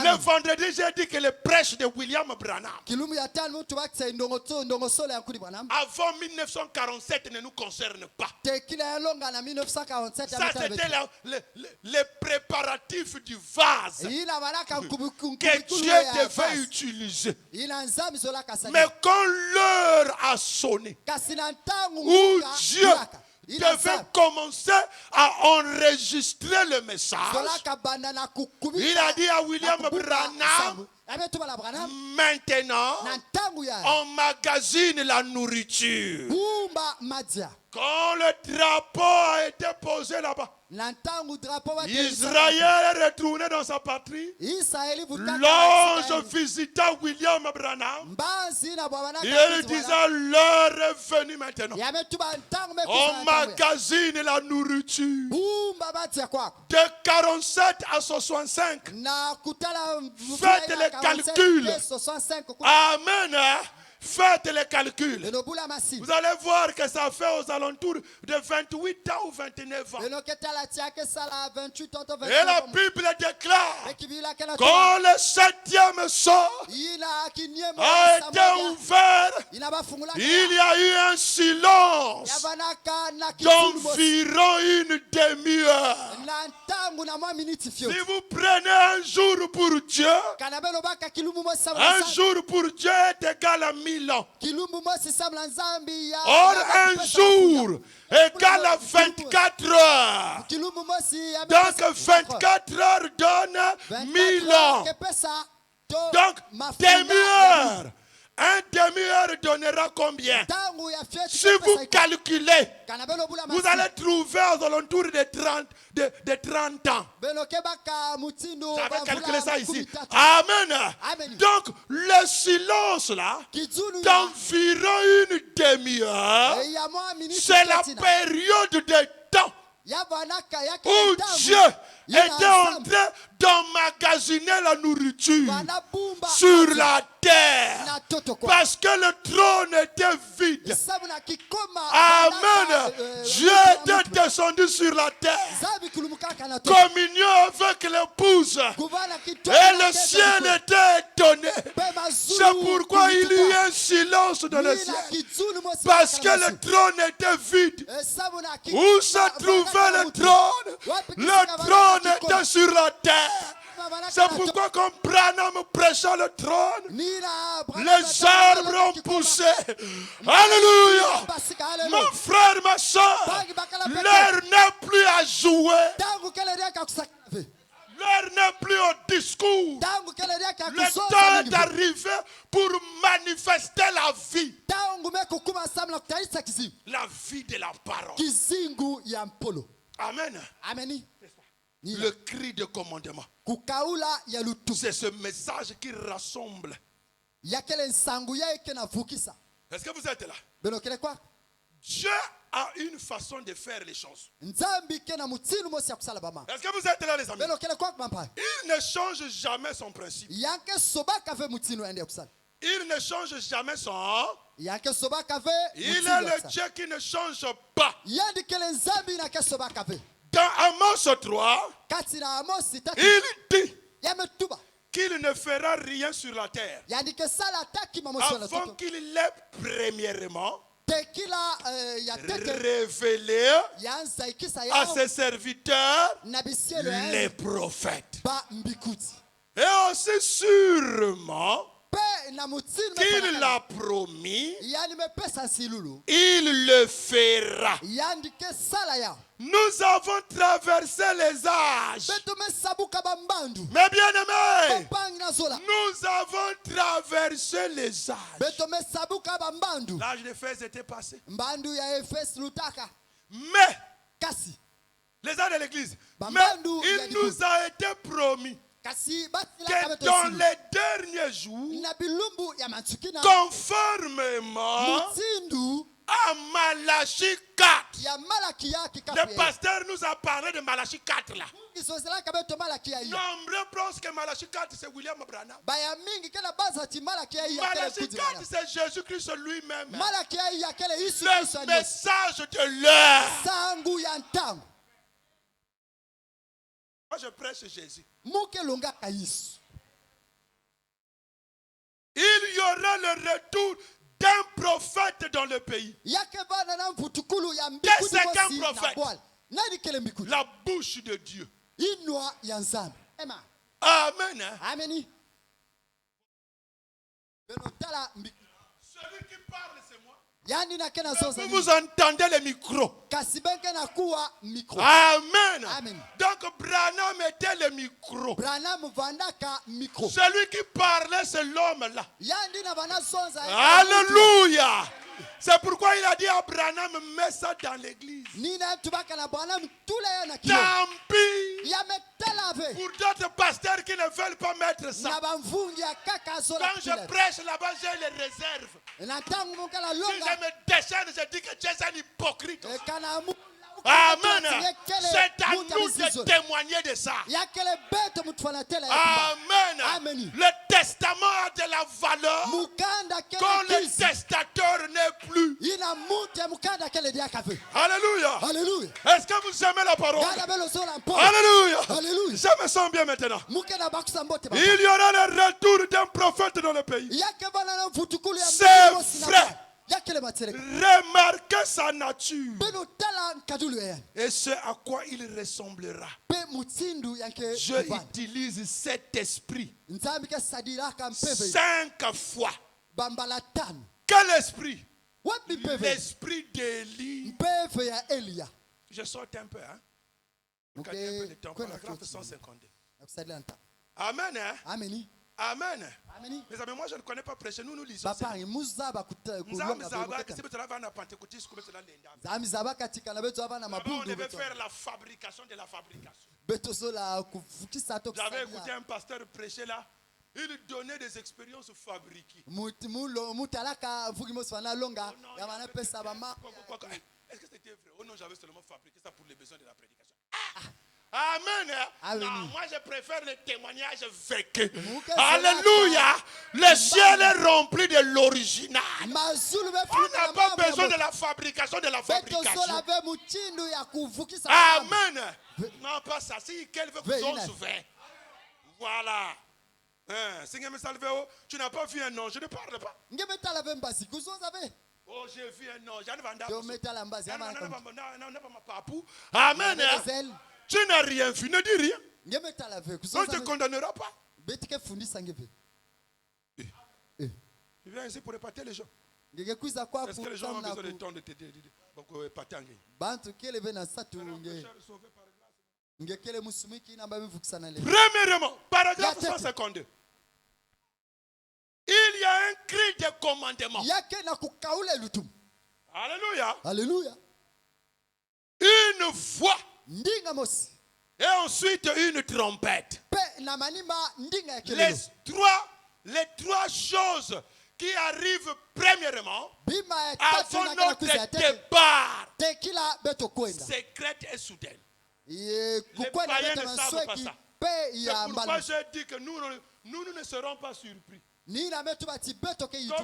Le vendredi j'ai dit que le prêche de William Branham avant 1947 ne nous concerne pas. Ça c'était les préparatifs du vase que Dieu devait utiliser. Mais quand l'heure a sonné, où Dieu devait commencer à enregistrer le message, il a dit à William Branham, maintenant, on magasine la nourriture. Quand le drapeau a été posé là-bas, Israël est retourné dans sa patrie. L'ange visita William Branham. Il disait, l'heure est venue maintenant. On magasine la nourriture. De 47 à 65. Faites les calculs. Amen. Faites les calculs. Vous allez voir que ça fait aux alentours de 28 ans ou 29 ans. Et la Bible déclare quand le septième sort a été ouvert, il y a eu un silence d'environ une demi-heure. Si vous prenez un jour pour Dieu, un jour pour Dieu est égal à 1000 ans. Or, un jour égale à 24 heures. Donc, 24 heures donne 1000 ans. Donc, demi-heure. Un demi-heure donnera combien? Si vous calculez, vous allez trouver aux alentours de 30 ans. J'avais calculé ça ici. Amen. Donc, le silence là, d'environ une demi-heure, c'est la période de temps où Dieu était en train d'emmagasiner la nourriture sur la terre parce que le trône était vide. Amen. Dieu était descendu sur la terre, communion avec l'épouse, et le ciel était étonné. C'est pourquoi il y a un silence dans le ciel, parce que le trône était vide. Où se trouvait le trône? Le trône était sur la terre. C'est pourquoi quand Branham prêchait le trône, les arbres ont poussé. Alléluia. Mon frère, ma soeur, l'heure n'est plus à jouer. L'heure n'est plus au discours. Le temps est arrivé pour manifester la vie. La vie de la parole. Amen. Le cri de commandement. C'est ce message qui rassemble. Est-ce que vous êtes là? Dieu a une façon de faire les choses. Est-ce que vous êtes là, les amis? Il ne change jamais son principe. Il ne change jamais son... Il est le Dieu qui ne change pas. Dans Amos 3, il dit qu'il ne fera rien sur la terre avant qu'il l'ait premièrement révélé à ses serviteurs, les prophètes. Et aussi sûrement qu'il l'a promis, il le fera. Nous avons traversé les âges. Mais bien aimé, nous avons traversé les âges. L'âge d'Éphèse était passé. Mais les âges de l'église. Mais il nous a été promis que dans les derniers jours, conformément à Malachie 4. Le pasteur nous a parlé de Malachie 4 là. Nombreux pensent que Malachie 4 c'est William Branham. Malachie 4 c'est Jésus-Christ lui-même. Le message de l'heure. Moi je prêche Jésus. Il y aura le retour d'un prophète dans le pays. Qu'est-ce qu'un prophète? La bouche de Dieu. Amen. Celui qui parle, c'est moi. Vous entendez le micro. Amen. Donc Branham était le micro. Celui qui parlait, c'est l'homme là. Alléluia. C'est pourquoi il a dit à Branham, mets ça dans l'église. Tant pis pour d'autres pasteurs qui ne veulent pas mettre ça. Quand je prêche là-bas, j'ai les réserves. Si je me déchaîne, je dis que tu es un hypocrite. Amen. C'est à nous de témoigner de ça. Amen. Le testament a de la valeur quand le testateur n'est plus. Alléluia. Alléluia. Est-ce que vous aimez la parole? Alléluia. Alléluia. Je me sens bien maintenant. Il y aura le retour d'un prophète dans le pays. C'est vrai. Remarquez sa nature et ce à quoi il ressemblera. Je utilise cet esprit 5 fois. Quel esprit? L'esprit d'Élie. Je saute un peu, hein? Un peu de temps, paragraphe 152. Amen, hein? Amen. Mais amis, moi je ne connais pas prêcher. Nous lisons. On devait faire la fabrication de la fabrication. J'avais écouté un pasteur prêcher là. Il donnait des expériences fabriquées. Est-ce que c'était vrai? Oh non, j'avais seulement fabriqué ça pour les besoins de la prédication. Amen. Non, moi je préfère les témoignages vécus. Alléluia. Le ciel est rempli de l'original. On n'a pas besoin de la fabrication de la fabrication. Amen. Non, pas ça. Si quelqu'un veut que vous ouvert. Voilà. Seigneur me salve. Tu n'as pas vu un ange. Je ne parle pas. Oh, j'ai vu un ange. Amen. Tu n'as rien vu, ne dis rien. On ne te condamnera pas. Tu viens ici pour épater les gens. Est-ce que les gens ont besoin de temps de t'aider? Premièrement, paragraphe 152. Il y a un cri de commandement. Alléluia. Alléluia. Une voix. Et ensuite une trompette. Les trois choses qui arrivent premièrement avant notre départ. Secrète et soudaine. Les païens ne savent pas ça. C'est pourquoi j'ai dit que nous ne serons pas surpris. Comme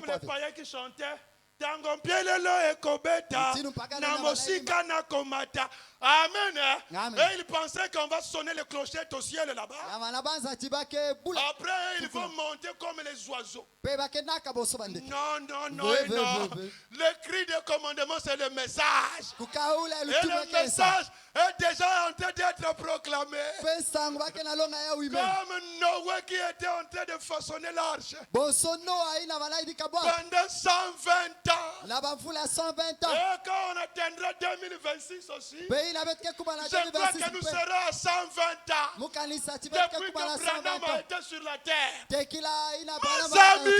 les païens qui chantaient. Amen. Et ils pensaient qu'on va sonner les clochettes au ciel là-bas. Après, ils vont monter comme les oiseaux. Non. Le cri de commandement, c'est le message. Et le message est déjà en train d'être proclamé. Comme Noé qui était en train de façonner l'arche. Pendant 120 ans. Et quand on atteindra 2026 aussi, je crois que nous serons à 120 ans. Depuis que Branham a été sur la terre. Mes amis,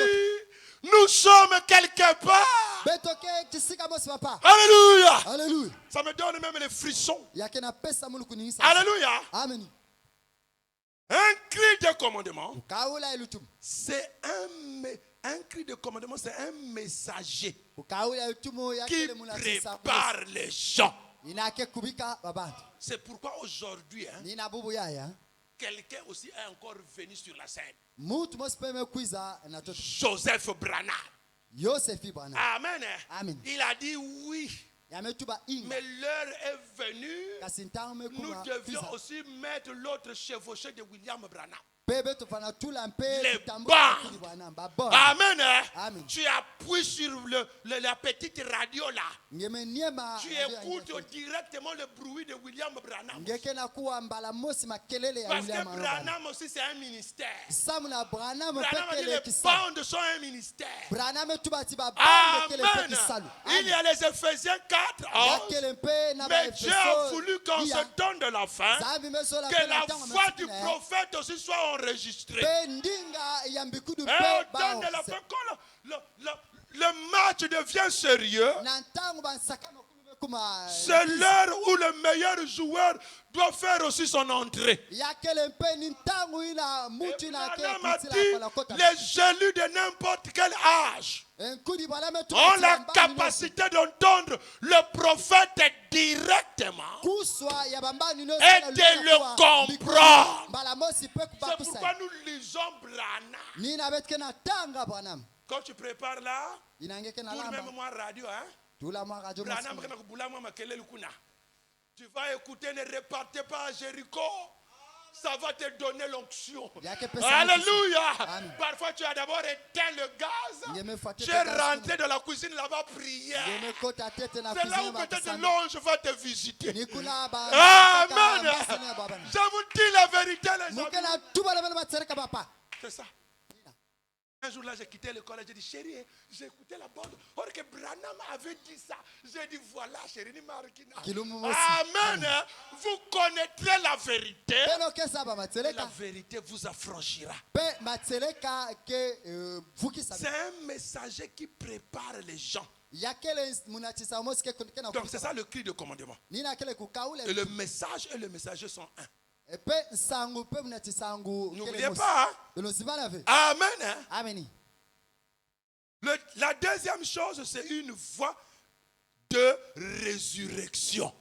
nous sommes quelque part. Alléluia. Alléluia. Ça me donne même les frissons. Alléluia. Amen. Un cri de commandement, c'est un cri de commandement, c'est un messager qui prépare les gens. C'est pourquoi aujourd'hui, quelqu'un aussi est encore venu sur la scène. Joseph Branham. Amen. Amen. Il a dit oui. Mais l'heure est venue. Nous devions aussi mettre l'autre chevauché de William Branham. Les bandes. Amen. Tu appuies sur la petite radio là. Tu écoutes directement le bruit de William Branham. Parce que Branham aussi c'est un ministère. Branham a dit les bandes sont un ministère. Amen. Il y a les Éphésiens 4. Mais Dieu a voulu qu'on se donne de la fin. Que la voix du prophète aussi soit enregistrée. Et au temps de la fin, quand le match devient sérieux, C'est l'heure où le meilleur joueur doit faire aussi son entrée. Et Branham a dit, les jeunes de n'importe quel âge ont la capacité d'entendre le prophète directement et de le comprendre. C'est pourquoi nous lisons Branham. Quand tu prépares là, pour même moi radio, hein? Tu vas écouter, ne repartez pas à Jéricho. Ça va te donner l'onction. Alléluia. Parfois tu as d'abord éteint le gaz. Tu es rentré dans la cuisine là-bas prier. C'est là où peut-être l'ange va te visiter. Amen. Je vous dis la vérité, les amis. C'est ça. Un jour là, j'ai quitté l'école et j'ai dit, chérie, j'ai écouté la bande. Or que Branham avait dit ça. J'ai dit, voilà, chérie, Amen. Vous connaîtrez la vérité. Et la vérité vous affranchira. C'est un messager qui prépare les gens. Donc c'est ça le cri de commandement. Et le message et le messager sont un. N'oubliez pas. Amen. Amen. La deuxième chose, c'est une voie de résurrection.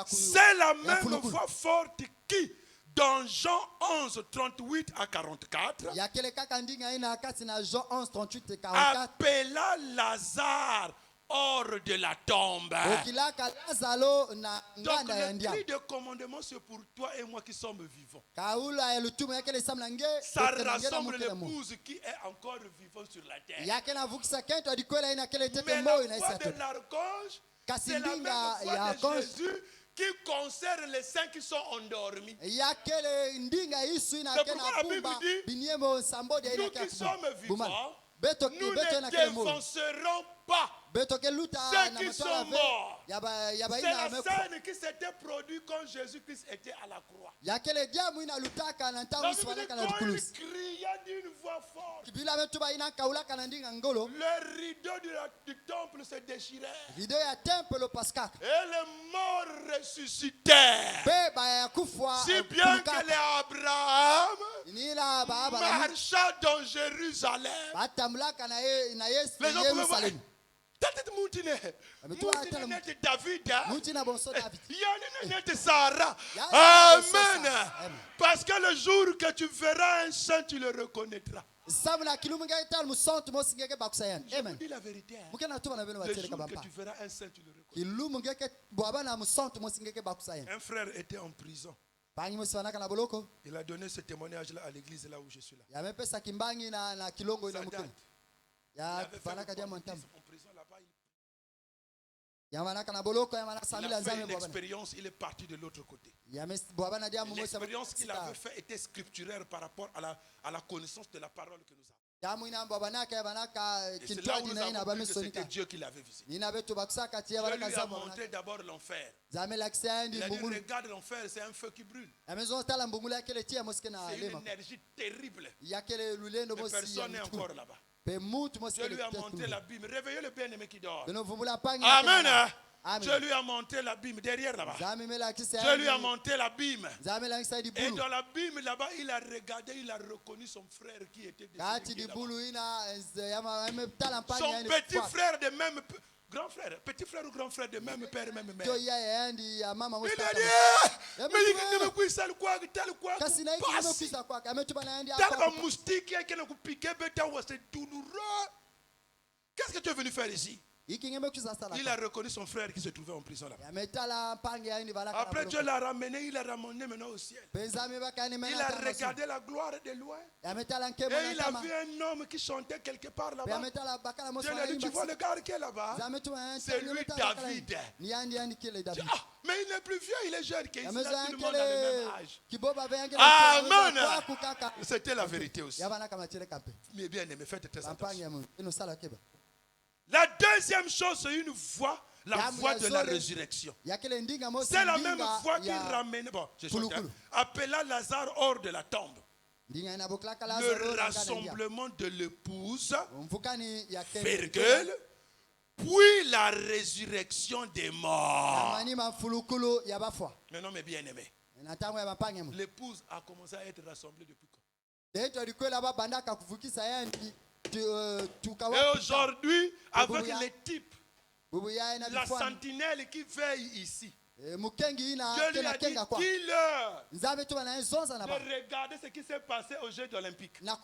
C'est la même voix forte qui, dans Jean 11, 38 à 44, appela Lazare hors de la tombe. Donc le cri de commandement, c'est pour toi et moi qui sommes vivants. Ça rassemble l'épouse qui est encore vivante sur la terre. Mais la voix de l'archange, c'est la même voix de Jésus qui concerne les saints qui sont endormis. C'est pourquoi la Bible dit, nous qui sommes vivants, nous ne défoncerons pas ceux qui sont morts. C'est la scène qui s'était produite quand Jésus-Christ était à la croix. La Bible dit, quand il cria d'une voix forte, le rideau du temple se déchirait. Et les morts ressuscitèrent. Si bien que les Abraham marcha dans Jérusalem. Les gens pouvaient voir. David, Sarah. Amen. Parce que le jour que tu verras un saint, tu le reconnaîtras. Je vous dis la vérité. Le jour que tu verras un saint, tu le reconnaîtras. Un frère était en prison. Il a donné ce témoignage-là à l'église là où je suis là. Ça date. Il avait fait en prison là-bas. Il a fait une expérience, il est parti de l'autre côté. L'expérience qu'il avait fait était scripturaire par rapport à la connaissance de la parole que nous avons. Et c'est là où nous avons vu que c'était Dieu qui l'avait visité. Dieu lui a montré d'abord l'enfer. Il a dit, regarde l'enfer, c'est un feu qui brûle. C'est une énergie terrible. Mais personne n'est encore là-bas. Dieu lui a montré l'abîme. Réveillez le bien-aimé qui dort. Amen. Dieu lui a montré l'abîme derrière là-bas. Dieu lui a montré l'abîme. Et dans l'abîme là-bas, il a regardé, il a reconnu son frère qui était décédé. Son petit frère de même grand frère, petit frère ou grand frère de même père, même mère. Il a dit, mais il ne me couille ça quoi, tel quoi, tel comme moustique qui a piqué, c'est douloureux. Qu'est-ce que tu es venu faire ici? Il a reconnu son frère qui se trouvait en prison là. Après Dieu l'a ramené, il l'a ramené maintenant au ciel. Il a regardé la gloire de loin. Et il a vu un homme qui chantait quelque part là-bas. Dieu lui a dit, tu vois le gars qui est là-bas? C'est lui David. Mais il n'est plus vieux, il est jeune. Il a tout le monde a le même âge. Amen. C'était la vérité aussi. Mais bien aimé, faites très attention. La deuxième chose, c'est une voie, la voie de la résurrection. C'est la même voie qui ramène, appela Lazare hors de la tombe. Le rassemblement de l'épouse, virgule, puis la résurrection des morts. Maintenant, mes bien-aimés, l'épouse a commencé à être rassemblée depuis quand? Et aujourd'hui, avec les types, la sentinelle qui veille ici, Dieu lui a dit, dis-leur de regarder ce qui s'est passé aux Jeux olympiques. Dis à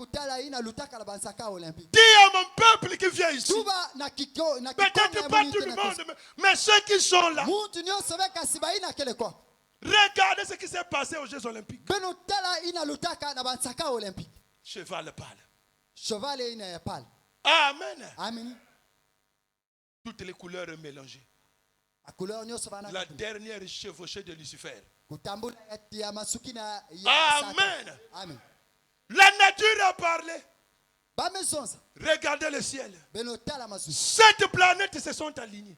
mon peuple qui vient ici, peut-être pas tout le monde, mais ceux qui sont là, regardez ce qui s'est passé aux Jeux olympiques. Cheval pâle. Amen. Toutes les couleurs mélangées. La dernière chevauchée de Lucifer. Amen. La nature a parlé. Regardez le ciel. Cette planète se sont alignées.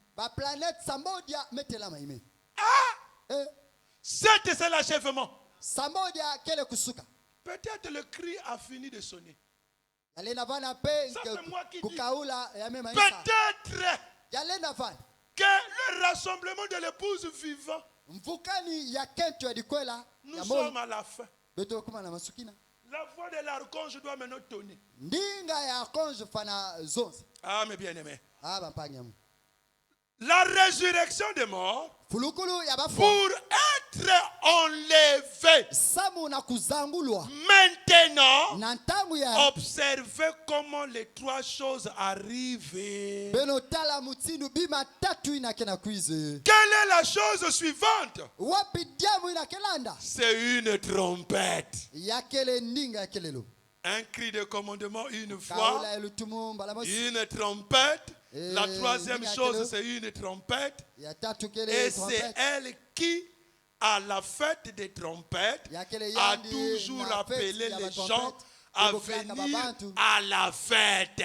C'est l'achèvement. Peut-être le cri a fini de sonner. Ça c'est moi qui dis. Peut-être que le rassemblement de l'épouse vivant, nous sommes à la fin. La voix de l'archange doit maintenant tonner. Ah, mes bien-aimés. La résurrection des morts, pour être enlevé, maintenant, observez comment les trois choses arrivent. Quelle est la chose suivante? C'est une trompette. Un cri de commandement une fois, une trompette. La troisième chose, c'est une trompette. Et c'est elle qui, à la fête des trompettes, a toujours appelé les gens à venir à la fête.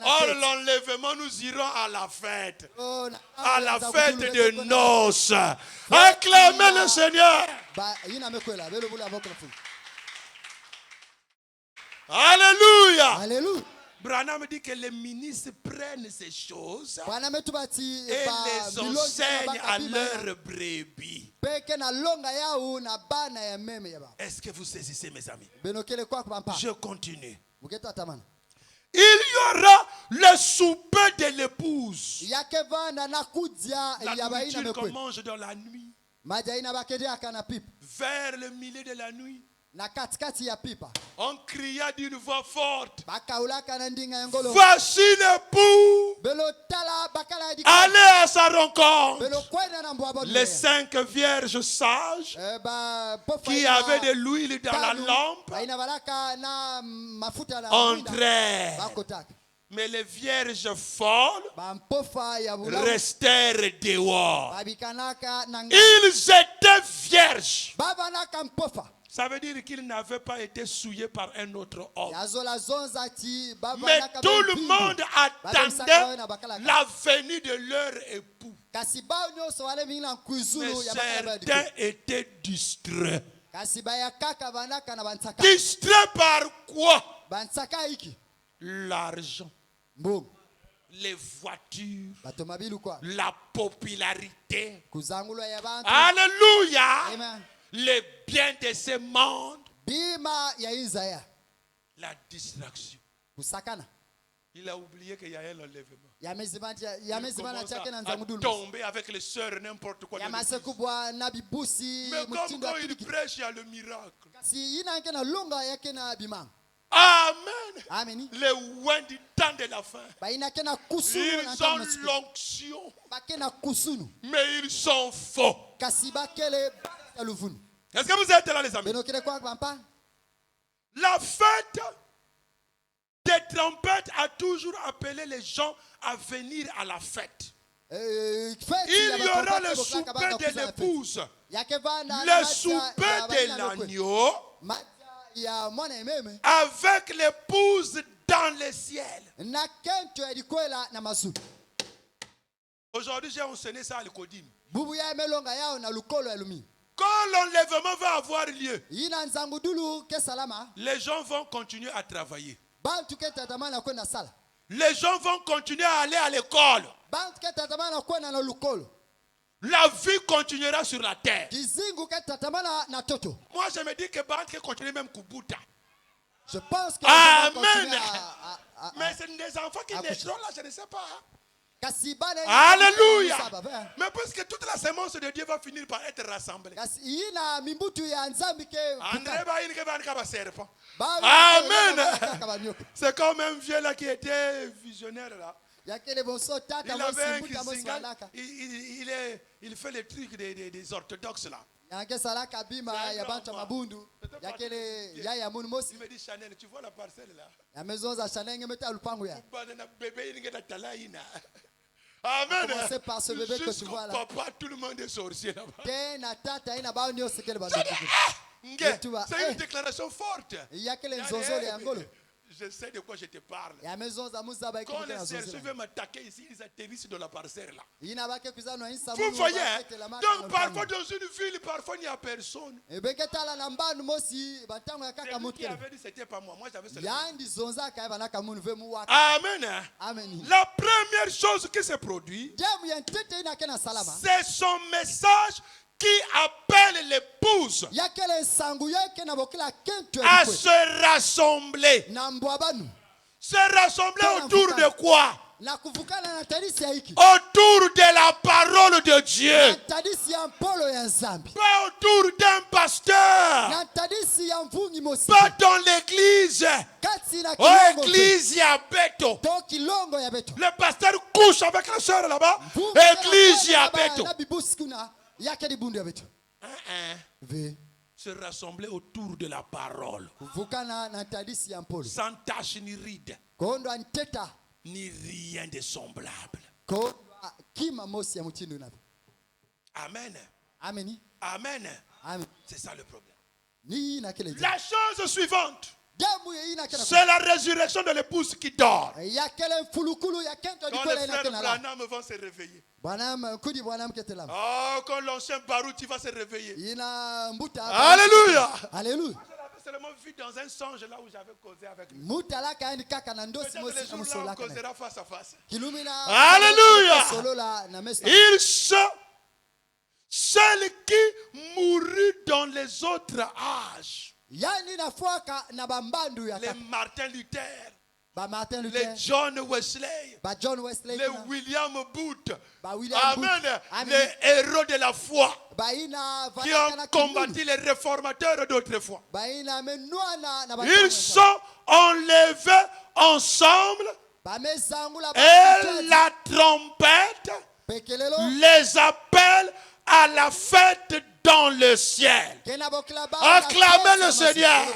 Or, l'enlèvement, nous irons à la fête. À la fête de noces. Acclamez le Seigneur. Alléluia. Branham dit que les ministres prennent ces choses et les enseignent à leurs brebis. Est-ce que vous saisissez, mes amis? Je continue. Il y aura le souper de l'épouse. La nourriture qu'on mange dans la nuit. Vers le milieu de la nuit. On cria d'une voix forte. Voici l'époux. Allez à sa rencontre. Les 5 vierges sages qui avaient de l'huile dans la lampe entrèrent. Mais les vierges folles restèrent dehors. Ils étaient vierges. Ça veut dire qu'ils n'avaient pas été souillés par un autre homme. Mais tout le monde attendait la venue de leur époux. Mais certains étaient distraits. Distraits par quoi? L'argent, les voitures, la popularité. Alléluia. Amen. Les biens de ce monde, la distraction. Il a oublié qu'il y a un enlèvement. Il commence à tomber avec les sœurs n'importe quoi. Mais comme quand il prêche, il y a le miracle. Amen. Les ouins du temps de la fin. Ils ont l'onction. Mais ils sont faux. Est-ce que vous êtes là, les amis? La fête des trompettes a toujours appelé les gens à venir à la fête. Il y aura le souper de l'épouse, le souper de l'agneau, avec l'épouse dans le ciel. Aujourd'hui, j'ai enseigné ça à l'Ecodim. Quand l'enlèvement va avoir lieu, les gens vont continuer à travailler. les gens vont continuer à aller à l'école. La vie continuera sur la terre. Moi, je me dis que Banque continue même Kubuta. Je pense que Amen. Mais c'est des enfants qui naîtront là, je ne sais pas. Alléluia. Mais parce que toute la semence de Dieu va finir par être rassemblée. Amen. C'est comme un vieux là qui était visionnaire là. Il avait un Kizinga, il fait les trucs des orthodoxes là. Il me dit Chanel, tu vois la parcelle là? Amen. Jusqu'au papa, tout le monde est sorcier là-bas. C'est une déclaration forte. Je sais de quoi je te parle. Quand les cerceaux veulent m'attaquer ici, ils atterrissent dans la parcelle là. Vous voyez, donc parfois dans une ville, parfois il n'y a personne. Celui qui avait dit c'était pas moi, moi j'avais cela. Amen. La première chose qui se produit, c'est son message qui appelle l'épouse à se rassembler. Se rassembler autour de quoi? Autour de la parole de Dieu. Pas autour d'un pasteur. Pas dans l'église. Église Yabeto. Le pasteur couche avec la soeur là-bas. Église Yabeto. Se rassembler autour de la parole. Sans tache ni ride. Ni rien de semblable. Amen. Amen. Amen. Amen. C'est ça le problème. La chose suivante, c'est la résurrection de l'épouse qui dort. Quand les frères Branham vont se réveiller. Oh, quand l'ancien Baruch va se réveiller. Alléluia. Alléluia. Je l'avais seulement vu dans un songe là où j'avais causé avec lui. Peut-être les jours là on causera face à face. Alléluia. Il sont celles qui mourut dans les autres âges. Les Martin Luther. Les John Wesley, les William Booth, Amen, les héros de la foi qui ont combattu les réformateurs d'autrefois. Ils sont enlevés ensemble et la trompette les appelle à la fête dans le ciel. Acclamez le Seigneur.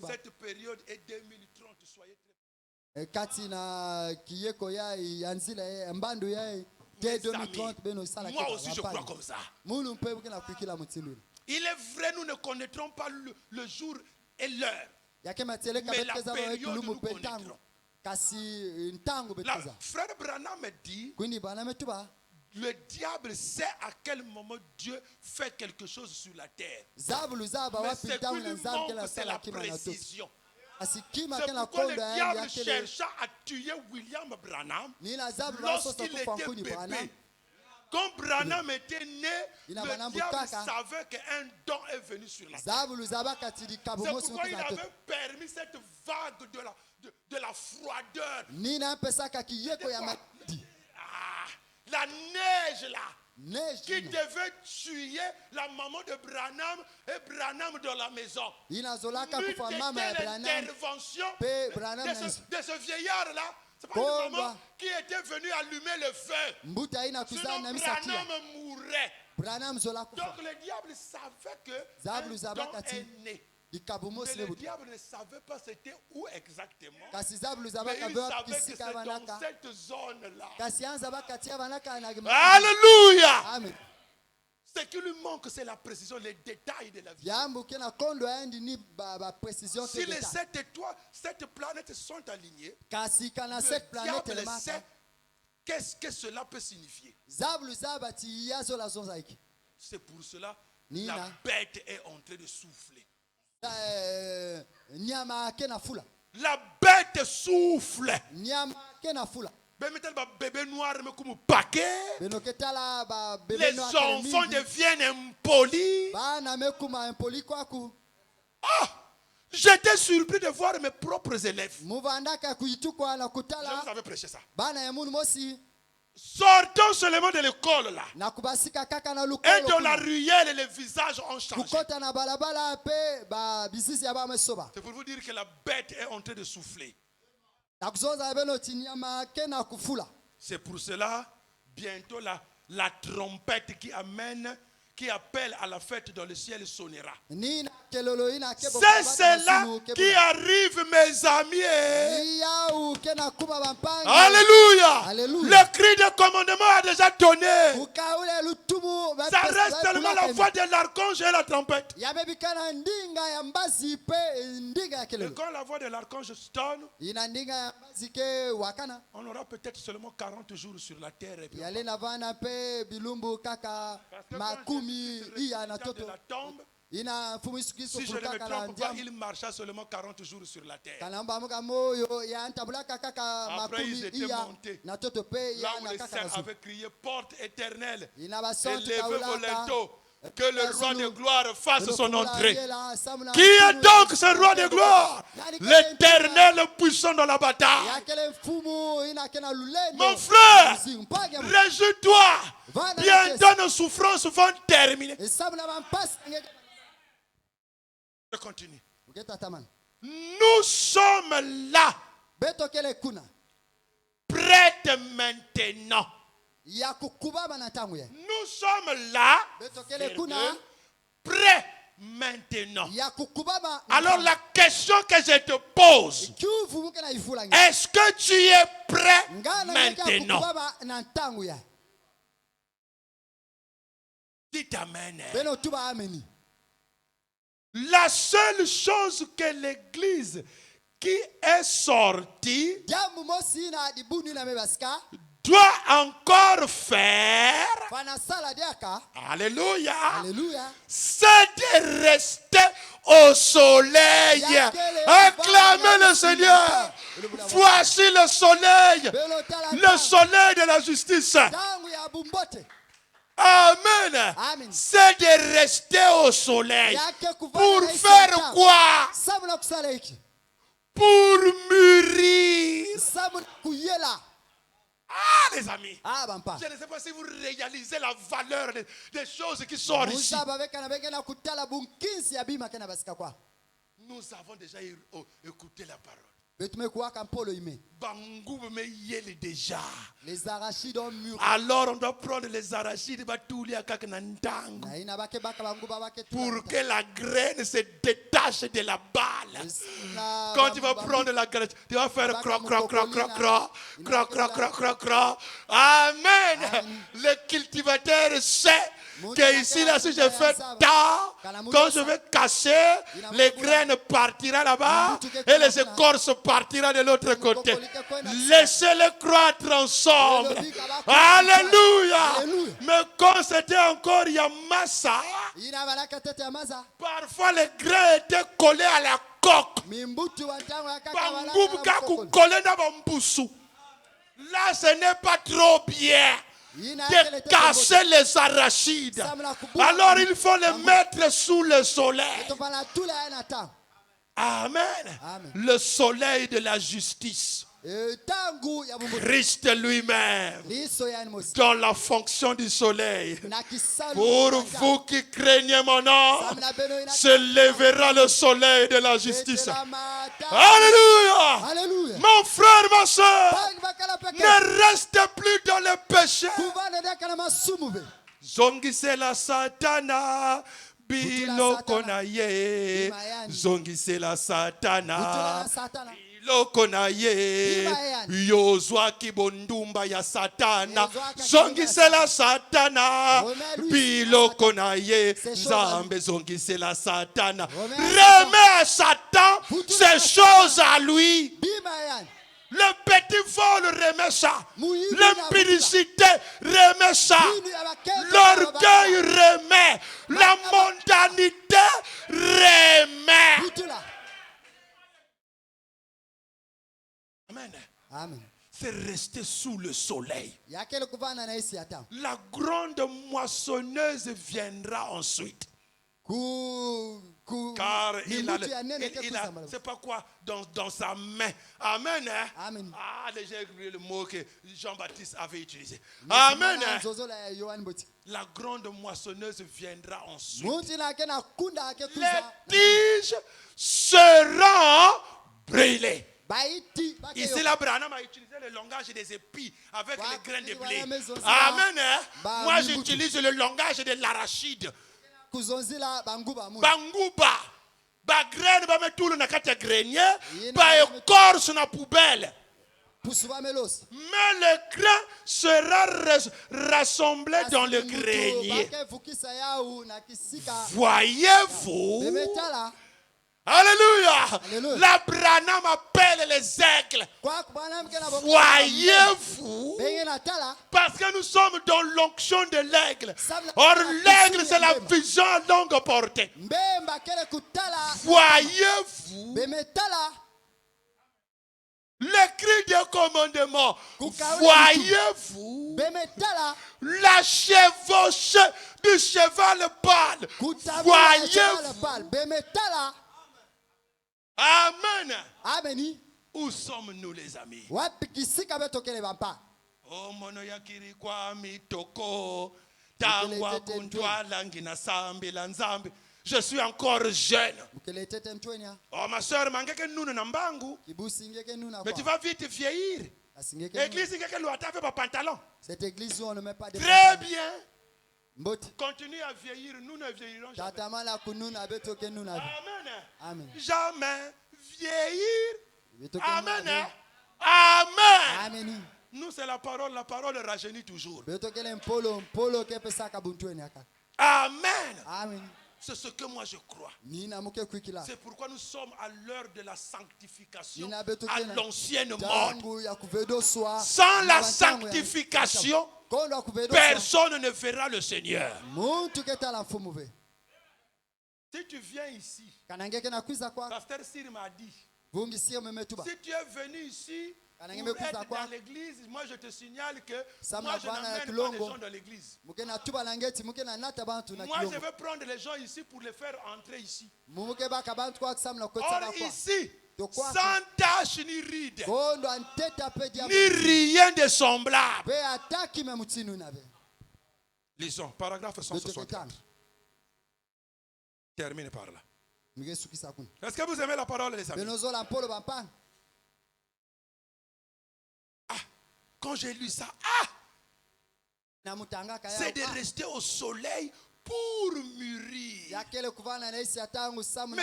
Cette période est 2030, soyez très moi aussi je crois comme ça. Il est vrai, nous ne connaîtrons pas le jour et l'heure, mais la période nous connaîtrons. Frère Branham me dit, le diable sait à quel moment Dieu fait quelque chose sur la terre. Mais c'est que lui manque, c'est la précision. C'est pourquoi le diable chercha à tuer William Branham lorsqu'il était bébé. Quand Branham était né, le diable savait qu'un don est venu sur la terre. C'est pourquoi il avait permis cette vague de la froideur. La neige là, qui devait tuer la maman de Branham et Branham dans la maison. L'intervention de ce vieillard là, c'est pas une maman qui était venue allumer le feu. Sinon Branham mourrait. Donc le diable savait que un don est né. Mais le diable ne savait pas c'était où exactement. Mais il savait que c'est dans cette zone-là. Alléluia. Amen. Ce qui lui manque, c'est la précision, les détails de la vie. Si les 7 étoiles, 7 planètes sont alignées, le diable sait Qu'est-ce que cela peut signifier? C'est pour cela que la bête est en train de souffler. La bête souffle. Bébé noir me comme paquet. Les enfants deviennent impolis. Ah! J'étais surpris de voir mes propres élèves. Je vous avais prêché ça. Sortons seulement de l'école là. Et dans la ruelle, les visages ont changé. C'est pour vous dire que la bête est en train de souffler. C'est pour cela, bientôt la trompette qui appelle à la fête dans le ciel sonnera. C'est cela qui arrive, mes amis. Alléluia. Le cri de commandement a déjà donné. Ça reste seulement la voix de l'archange et la trompette. Et quand la voix de l'archange sonne, on aura peut-être seulement 40 jours sur la terre. Et puis de la tombe, si je ne me trompe pas, il marcha seulement 40 jours sur la terre. Après, ils étaient montés. Là où les saints avaient crié porte éternelle, élevez vos linteaux, que le roi de gloire fasse son entrée. Qui est donc ce roi de gloire? L'éternel puissant dans la bataille. Mon frère, réjouis-toi. Bientôt nos souffrances vont terminer. Je continue. Nous sommes là, prêts maintenant. Nous sommes là, prêts maintenant. Alors la question que je te pose, est-ce que tu es prêt maintenant? Dites amen. La seule chose que l'église qui est sortie doit encore faire, alléluia, c'est de rester au soleil. Acclamez le Seigneur. Voici le soleil de la justice. Amen. C'est de rester au soleil. Pour faire quoi? Pour mûrir. Ah, les amis. Je ne sais pas si vous réalisez la valeur des choses qui sont ici. Nous avons déjà écouté la parole. Déjà. Les arachides ont mûri. Alors on doit prendre les arachides pour que la graine se détache de la balle. Quand tu vas prendre la graine, tu vas faire croc, croc, croc, croc, croc, croc, croc, croc, croc, croc. Amen. Le cultivateur sait que ici, là, si je fais tard, quand je vais casser, les graines partiront là-bas et les écorces partiront de l'autre côté. Laissez-les croître ensemble. Alléluia. Mais quand c'était encore Yamasa, parfois les grains étaient collés à la coque. Là, ce n'est pas trop bien de casser les arachides. Alors il faut les mettre sous le soleil. Amen. Le soleil de la justice. Christ lui-même, dans la fonction du soleil. Pour vous qui craignez mon nom, se lèvera le soleil de la justice. Alléluia. Mon frère, ma soeur, ne reste plus dans le péché. Zongise la satana. Biloko na ye. Zongise la satana. Biloko na ye. Yozwa kibondumba ya satana. Zongise la satana. Biloko na ye. Zambe zongise la satana. Remets à Satan ces choses à lui. Le petit vol remet ça. L'impudicité remet ça. L'orgueil remet. La mondanité remet. Amen. Amen. C'est rester sous le soleil. La grande moissonneuse viendra ensuite. Car il a c'est pas quoi dans sa main. Amen. Hein? Amen. Ah, déjà oublié le mot que Jean-Baptiste avait utilisé. Amen. La grande moissonneuse viendra ensuite. Les tiges seront brûlées. Ici, l'Abraham a utilisé le langage des épis avec les grains de blé. Amen. Hein? Moi, j'utilise le langage de l'arachide. Banguba. Ba graine ba metulu na kati ya grenier, ba écorce na poubelle. Mais le grain sera rassemblé dans le grenier. Voyez-vous? Alléluia. L'Abraham appelle les aigles. Voyez-vous? Parce que nous sommes dans l'onction de l'aigle. Or, l'aigle, c'est la vision à longue portée. Voyez-vous? Le cri de commandement. Voyez-vous? La chevauchée du cheval pâle. Voyez-vous? Amen. Amen. Où sommes-nous, les amis? Oh, monoyakiri kwa mitoko. Tangwa kuntwa langi na sambi la nzambi. Je suis encore jeune. Oh, ma soeur, mangeke nunu na mbangu. Mais tu vas vite vieillir. L'église, pantalon. Cette église où on ne met pas de très bien. Continue à vieillir, nous ne vieillirons jamais. Amen. Amen. Jamais vieillir. Amen. Amen. Amen. Nous, c'est la parole rajeunit toujours. Amen. Amen. C'est ce que moi je crois. C'est pourquoi nous sommes à l'heure de la sanctification, à l'ancienne mode. Sans la sanctification, personne ne verra le Seigneur. Si tu viens ici, Pasteur Sir m'a dit, si tu es venu ici, pour être dans l'église, moi je te signale que moi je n'amène pas les gens dans l'église. Moi je vais prendre les gens ici pour les faire entrer ici. Or ici, sans tache ni ride, ni rien de semblable. Lisons, paragraphe 164. Termine par là. Est-ce que vous aimez la parole, les amis? Quand j'ai lu ça, c'est de rester au soleil pour mûrir. Mais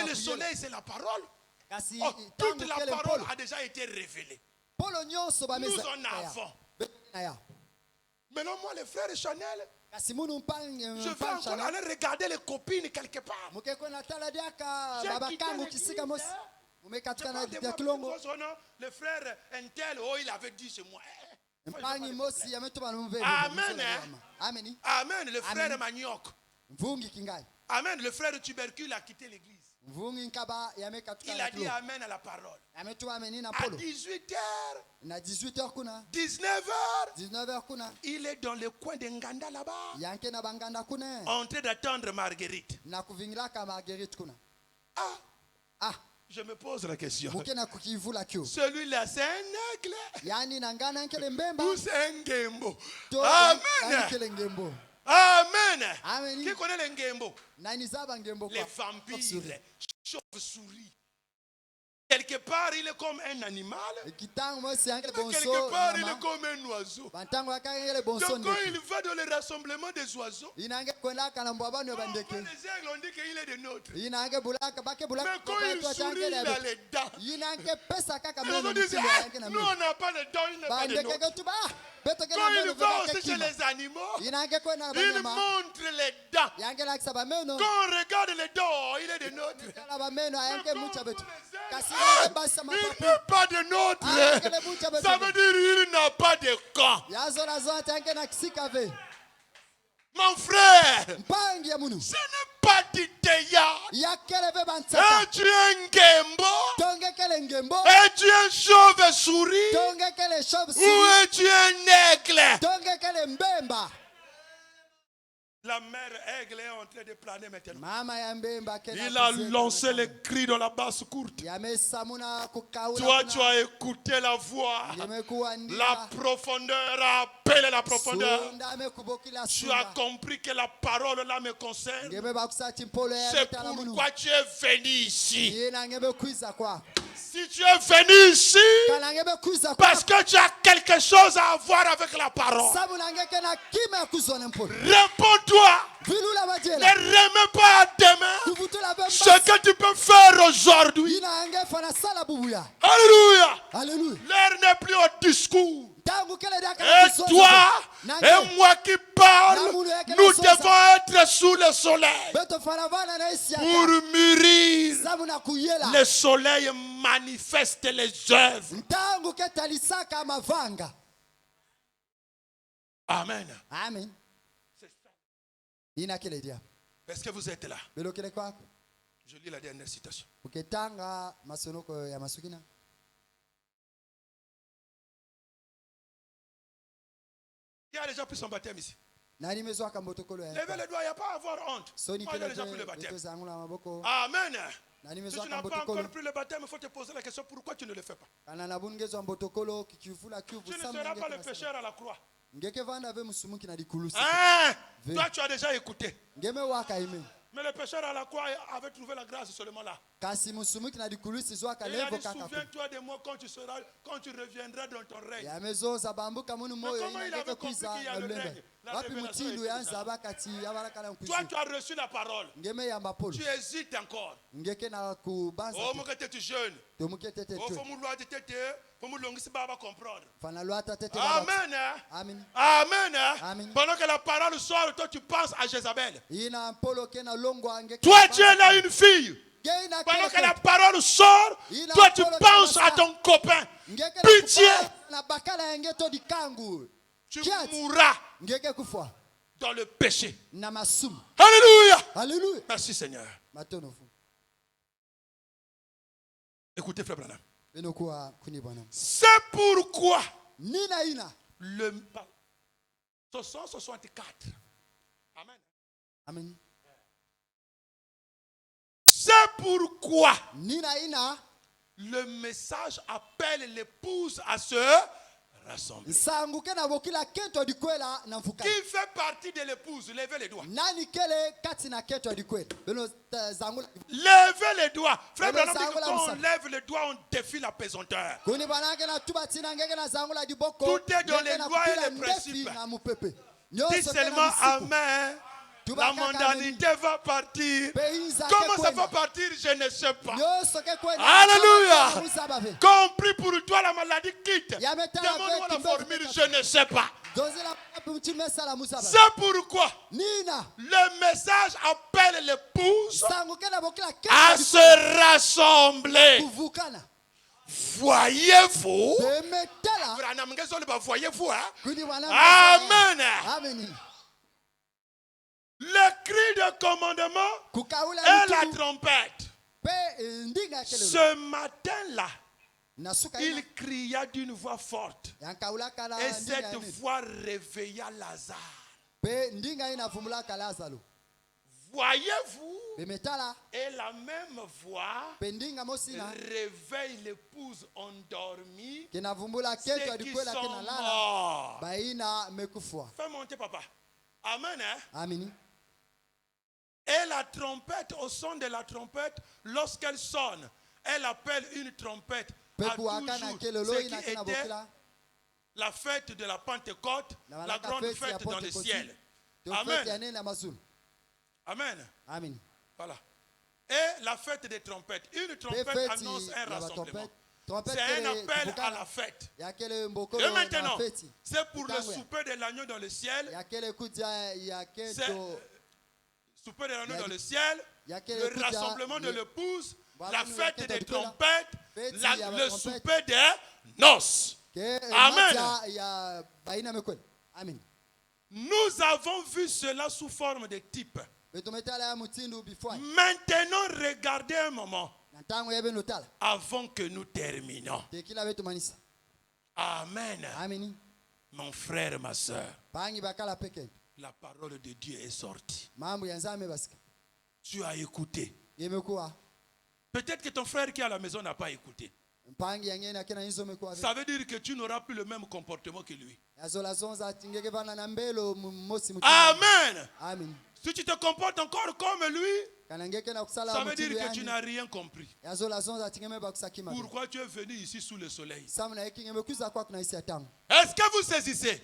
le soleil, c'est la parole. Oh, toute la parole a déjà été révélée. Nous en avons. Maintenant, moi, les frères Chanel, je vais encore aller regarder les copines quelque part. J'ai quitté l'église. Le frère Intel, oh, il avait dit chez moi. Amen. Amen. Le frère Manioc. Amen. Le frère Tubercule a quitté l'église. Il a dit amen à la parole. À 18h, 19h, il est dans le coin de Nganda là-bas, en train d'attendre Marguerite. Je me pose la question. Celui-là, c'est un aigle ou c'est un ngembo? Amen. Amen. Qui connaît les ngembo? Les vampires, les chauves-souris. Quelque part, il est comme un animal. Quelque part, il est comme un oiseau. Donc, quand il va dans le rassemblement des oiseaux, les aigles ont dit qu'il est de nôtres. Mais quand il sourit, il a les dents. Les autres disent, nous, on n'a pas les dents, il n'est pas de nôtres. Quand il va aussi chez les animaux, il montre les dents. Quand on regarde les dents, il est de nôtres. Il n'est pas de nôtres. Ça veut dire qu'il n'a pas de camp. Mon frère, ce n'est pas du théâtre. Et tu es un gembo. Et tu es un chauve-souris. Ou es-tu un aigle? La mère aigle est en train de planer maintenant. Il a lancé les cris dans la basse courte. Toi, tu as écouté la voix. La profondeur a appelé la profondeur. Tu as compris que la parole là me concerne. C'est pourquoi tu es venu ici. Si tu es venu ici, parce que tu as quelque chose à voir avec la parole, réponds-toi. Ne remets pas à demain ce que tu peux faire aujourd'hui. Alléluia. L'air n'est plus au discours. Et toi et moi qui parle, nous devons être sous le soleil pour mûrir. Le soleil manifeste les œuvres. Amen. Amen. Est-ce que vous êtes là? Je lis la dernière citation. Qui a déjà pris son baptême ici? Levez les doigts, il n'y a pas à avoir honte. Il a déjà pris le baptême. Amen. Si tu n'as pas encore pris le baptême, il faut te poser la question pourquoi tu ne le fais pas. Tu ne seras pas le pécheur à la croix. Hein? Toi, tu as déjà écouté. Mais le pécheur à la croix avait trouvé la grâce seulement là. Il a dit, souviens-toi de moi quand tu reviendras dans ton règne. Mais comment il avait compris qu'il y a le règne? La révélation est là. Toi, tu as reçu la parole. Tu hésites encore. Oh, mon gars, tu es jeune. Oh, faut comprendre. Amen. Amen. Pendant que la parole sort, toi, tu penses à Jézabel. Toi, tu es là une fille. Pendant que la parole sort, toi, tu penses à ton copain. Pitié. Tu mourras dans le péché. Alléluia. Merci Seigneur. Écoutez, frère Branham. C'est pourquoi le 164. Amen. C'est pourquoi le message appelle l'épouse à se rassembler. Qui fait partie de l'épouse? Levez les doigts. Levez les doigts. Frère Branham dit que quand on lève les doigts, on défie la pesanteur. Tout est dans les lois et les principes. Dis seulement Amen. La mondanité va partir. Comment ça va partir, je ne sais pas. Alléluia. Quand on prie pour toi, la maladie quitte. Demande-moi la formule, je ne sais pas. C'est pourquoi le message appelle l'épouse à se rassembler. Voyez-vous? Voyez-vous? Amen. Le cri de commandement et la trompette. Ce matin-là, il cria d'une voix forte. Et cette voix réveilla Lazare. Voyez-vous? Et la même voix réveille l'épouse endormie. Ceux qui sont morts. Fais monter papa. Amen. Amen. Et la trompette, au son de la trompette, lorsqu'elle sonne, elle appelle une trompette à toujours. Ce qui était la fête de la Pentecôte, la grande fête dans le ciel. Amen. Amen. Amen. Voilà. Et la fête des trompettes. Une trompette annonce un rassemblement. C'est un appel à la fête. Et maintenant, c'est pour le souper de l'agneau dans le ciel. C'est souper de l'agneau dans le ciel. Le rassemblement de l'épouse. La fête des trompettes. Le souper des noces. Amen. Nous avons vu cela sous forme de type. Maintenant, regardez un moment avant que nous terminons. Amen. Mon frère, ma soeur, la parole de Dieu est sortie. Tu as écouté. Peut-être que ton frère qui est à la maison n'a pas écouté. Ça veut dire que tu n'auras plus le même comportement que lui. Amen. Si tu te comportes encore comme lui, ça veut dire que tu n'as rien compris. Pourquoi tu es venu ici sous le soleil? Est-ce que vous saisissez?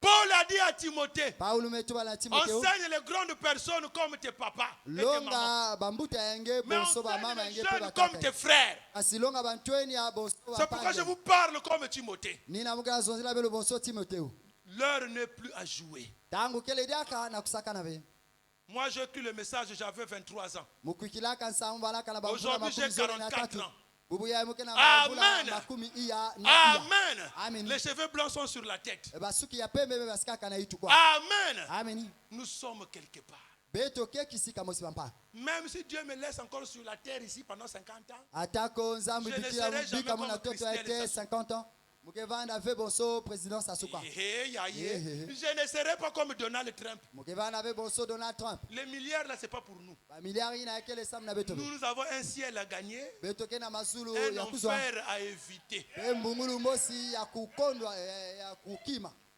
Paul a dit à Timothée, enseigne les grandes personnes comme tes papas et tes mamans. Mais enseigne les jeunes comme tes frères. C'est pourquoi je vous parle comme Timothée. L'heure n'est plus à jouer. Moi, j'ai écrit le message, j'avais 23 ans. Aujourd'hui, j'ai 44 ans. Amen. Amen. Les cheveux blancs sont sur la tête. Amen. Nous sommes quelque part. Même si Dieu me laisse encore sur la terre ici pendant 50 ans, je ne serai jamais comme Christelle. Je ne serai pas comme Donald Trump. Les milliards là, c'est pas pour nous. Nous avons un ciel à gagner, un enfer à éviter.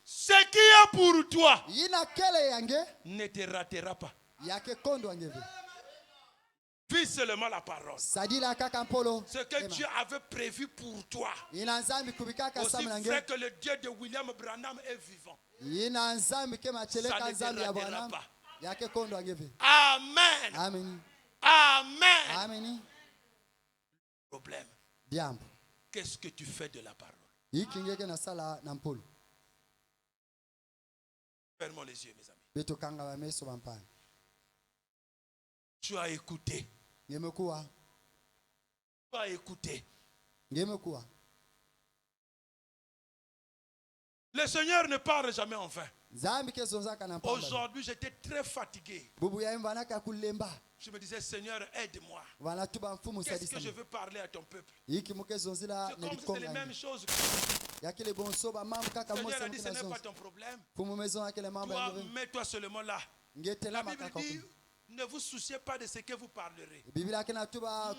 Ce qui est pour toi ne te ratera pas. Vis seulement la parole. Ce que Dieu avait prévu pour toi. Aussi vrai que le Dieu de William Branham est vivant. Ça ne te ratera pas. Amen. Amen. Problème. Qu'est-ce que tu fais de la parole? Fermons les yeux, mes amis. Tu as écouté. Tu as écouté. Le Seigneur ne parle jamais en vain. Aujourd'hui, j'étais très fatigué. Je me disais, Seigneur, aide-moi. Qu'est-ce que je veux parler à ton peuple? C'est comme si c'est les mêmes choses. Le Seigneur a dit, ce n'est pas ton problème. Toi, mets-toi seulement là. La Bible dit, ne vous souciez pas de ce que vous parlerez.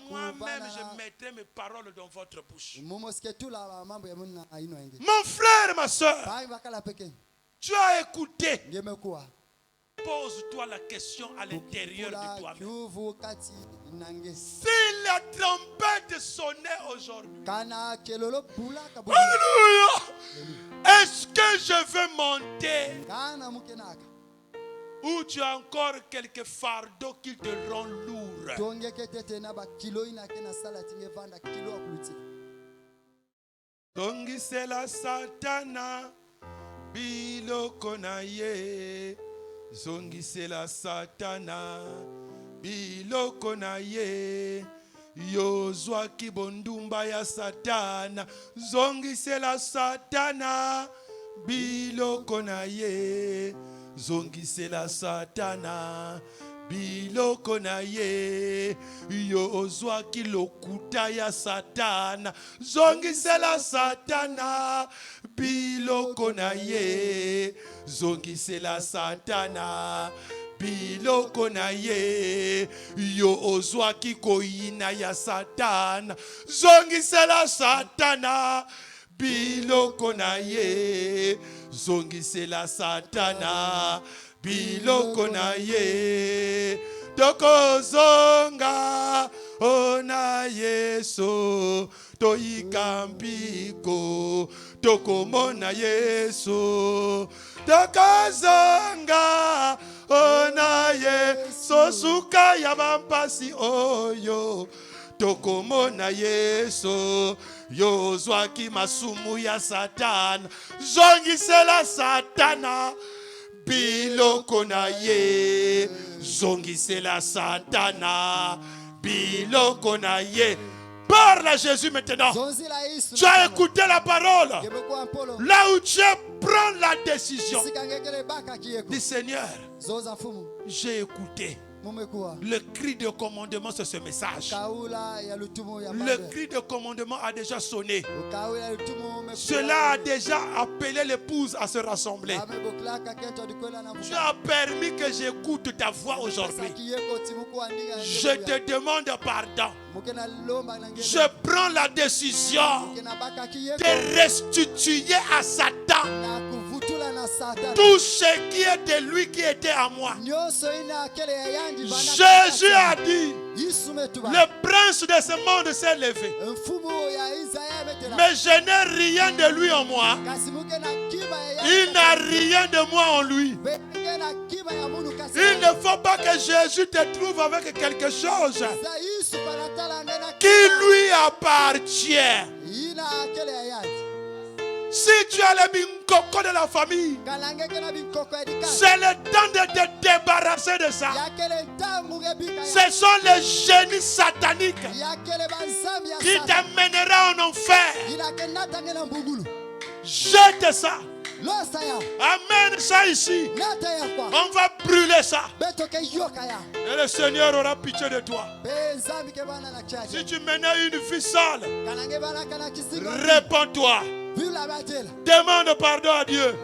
Moi-même, je mettrai mes paroles dans votre bouche. Mon frère, ma soeur, tu as écouté. Pose-toi la question à l'intérieur de toi-même. Si la trompette sonnait aujourd'hui, alléluia, est-ce que je vais monter? Ou tu as encore quelques fardeaux qui te rendent lourd? Zongisela satana biloko na ye. Zongisela satana biloko na ye. Yozwa kibondumba ya satana. Zongisela satana biloko na ye. Zongisela satana biloko na ye. Yozwa kilokuta ya satana. Zongisela satana biloko na ye. Zongisela satana biloko na ye. Yo ozwaki koyina ya satana. Zongisela satana biloko na ye. Zongisela satana biloko na ye. Toko zonga ona Yesu. Toikambiko toko mona Yesu. Toko zonga ona Yesu. Suka ya bampasi oyo. tokomona Yesu yozwaki masumu ya Satana zongisela Satana biloko na ye zongisela Satana biloko na ye. Parle à Jésus maintenant. Tu as écouté la parole. Là où tu prends la décision. Dis Seigneur, j'ai écouté. Le cri de commandement, c'est ce message. Le cri de commandement a déjà sonné. Cela a déjà appelé l'épouse à se rassembler. Tu as permis que j'écoute ta voix aujourd'hui. Je te demande pardon. Je prends la décision de restituer à Satan tout ce qui est de lui qui était à moi. Jésus a dit, le prince de ce monde s'est levé. Mais je n'ai rien de lui en moi. Il n'a rien de moi en lui. Il ne faut pas que Jésus te trouve avec quelque chose qui lui appartient. Si tu as les binkoko de la famille, c'est le temps de te débarrasser de ça. Ce sont les génies sataniques qui t'amèneront en enfer. Jette ça. Amène ça ici. On va brûler ça. Et le Seigneur aura pitié de toi. Si tu menais une vie sale, répands-toi. Demande pardon à Dieu.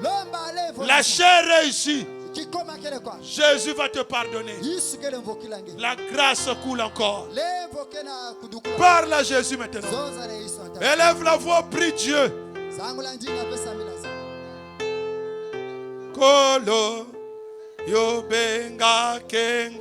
La chair est ici. Jésus va te pardonner. La grâce coule encore. Parle à Jésus maintenant. Élève la voix, prie Dieu. Kolo yo benga kenga.